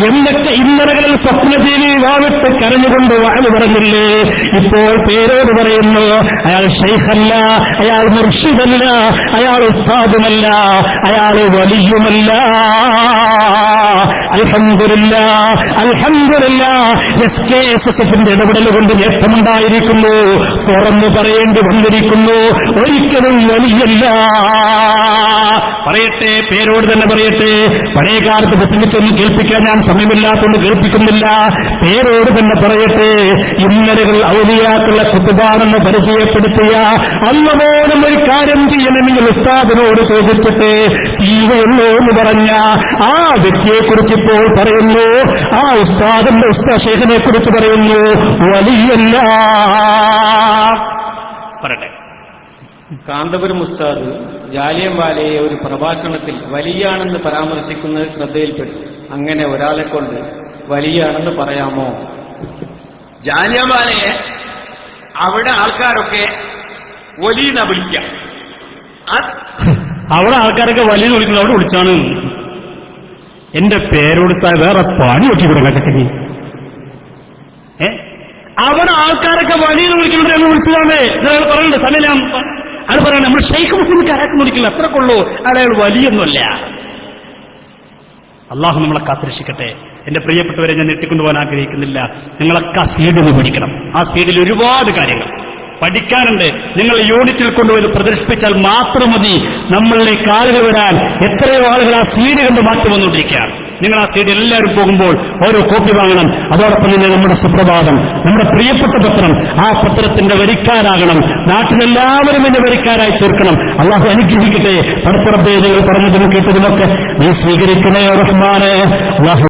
എന്നൊക്കെ ഇന്നലകളിൽ സ്വപ്നജീവി വാവിട്ട് കരഞ്ഞുകൊണ്ട് വാഴ് പറഞ്ഞില്ലേ? ഇപ്പോൾ പേരോട് പറയുന്നു അയാൾ ഷെയ്ഖല്ല, അയാൾ മുർഷിദല്ല, അയാൾ ഉസ്താദുമല്ല, അയാൾ വലിയുമല്ല. അൽഹംദുലില്ലാഹ്, അൽഹംദുലില്ലാഹ്. SKSSFന്റെ ഇടപെടൽ കൊണ്ട് നേട്ടമുണ്ടായിരിക്കുന്നു, തുറന്നു പറയേണ്ടി വന്നിരിക്കുന്നു. ഒരിക്കലും വലിയല്ല. പറയട്ടെ, പേരോട് തന്നെ പറയട്ടെ. പഴയ കാലത്ത് പ്രസംഗിച്ചൊന്നും കേൾപ്പിക്കാൻ ഞാൻ സമയമില്ലാത്തതുകൊണ്ട് കേൾപ്പിക്കുന്നില്ല. പേരോട് തന്നെ പറയട്ടെ. ഇന്നലകൾ ഔലിയാക്കളുടെ കുത്തുബാണെന്ന് പരിചയപ്പെടുത്തിയ അന്ന് പോലും ഒരു കാര്യം ചെയ്യണമെങ്കിൽ ഉസ്താദിനോട് ചോദിച്ചിട്ട് ചെയ്യുകയുള്ളൂ എന്ന് പറഞ്ഞ ആ വ്യക്തിയെക്കുറിച്ച് ഇപ്പോൾ പറയുന്നു. ആ ഉസ്താദിന്റെ ഷെയ്ഖിനെ കുറിച്ച് പറയുന്നു വലിയല്ല. പറയട്ടെ. കാന്തപുരം ഉസ്താദ് ജാലിയൻവാലയെ ഒരു പ്രഭാഷണത്തിൽ വലിയാണെന്ന് പരാമർശിക്കുന്നത് ശ്രദ്ധയിൽപ്പെട്ടു. അങ്ങനെ ഒരാളെ കൊണ്ട് വലിയാണെന്ന് പറയാമോ? ജാലിയൻവാലയെ അവിടെ ആൾക്കാരൊക്കെ വലിയെന്നാ വിളിക്കാം. അവിടെ ആൾക്കാരൊക്കെ വലിയ വിളിക്കുന്നത് അവിടെ വിളിച്ചാണ്. എന്റെ പേരോട് വേറെ പണി വെക്കി കൊടുക്കട്ടെ. അവിടെ ആൾക്കാരൊക്കെ വലിയ വിളിക്കുന്നത് എന്ന് വിളിച്ചതാണ്. ഇതയാൾ പറയുന്നുണ്ട് സമയം അത് പറയണം. നമ്മൾ ഷെയ്ഖ് മുഹമ്മദ് കാരാക്കുന്ന വിളിക്കില്ല, അത്രക്കുള്ളൂ. അയാൾ വലിയൊന്നുമല്ല. അള്ളാഹു നമ്മളെ കാത്തുരക്ഷിക്കട്ടെ. എന്റെ പ്രിയപ്പെട്ടവരെ ഞാൻ ഞെട്ടിക്കൊണ്ടുപോകാൻ ആഗ്രഹിക്കുന്നില്ല. നിങ്ങളൊക്കെ ആ സീഡിൽ പഠിക്കണം. ആ സീഡിൽ ഒരുപാട് കാര്യങ്ങൾ പഠിക്കാനുണ്ട്. നിങ്ങൾ യൂണിറ്റിൽ കൊണ്ടുപോയി പ്രദർശിപ്പിച്ചാൽ മാത്രം മതി നമ്മളിലേക്ക് ആളുകൾ വരാൻ. എത്രയോ ആളുകൾ ആ സീഡ് കണ്ട് മാറ്റം വന്നുകൊണ്ടിരിക്കുകയാണ്. നിങ്ങൾ ആ സീഡ് എല്ലാവരും പോകുമ്പോൾ ഓരോ കോപ്പി വാങ്ങണം. അതോടൊപ്പം തന്നെ നമ്മുടെ സുപ്രഭാതം, നമ്മുടെ പ്രിയപ്പെട്ട പത്രം, ആ പത്രത്തിന്റെ വരിക്കാരാകണം. നാട്ടിലെല്ലാവരും എന്റെ വരിക്കാരായി ചേർക്കണം. അള്ളാഹു അനുഗ്രഹിക്കട്ടെ. പടച്ച റബ്ബേ, നിങ്ങൾ പറഞ്ഞതും കേട്ടതുമൊക്കെ നീ സ്വീകരിക്കണേ റഹ്മാനെ. അള്ളാഹു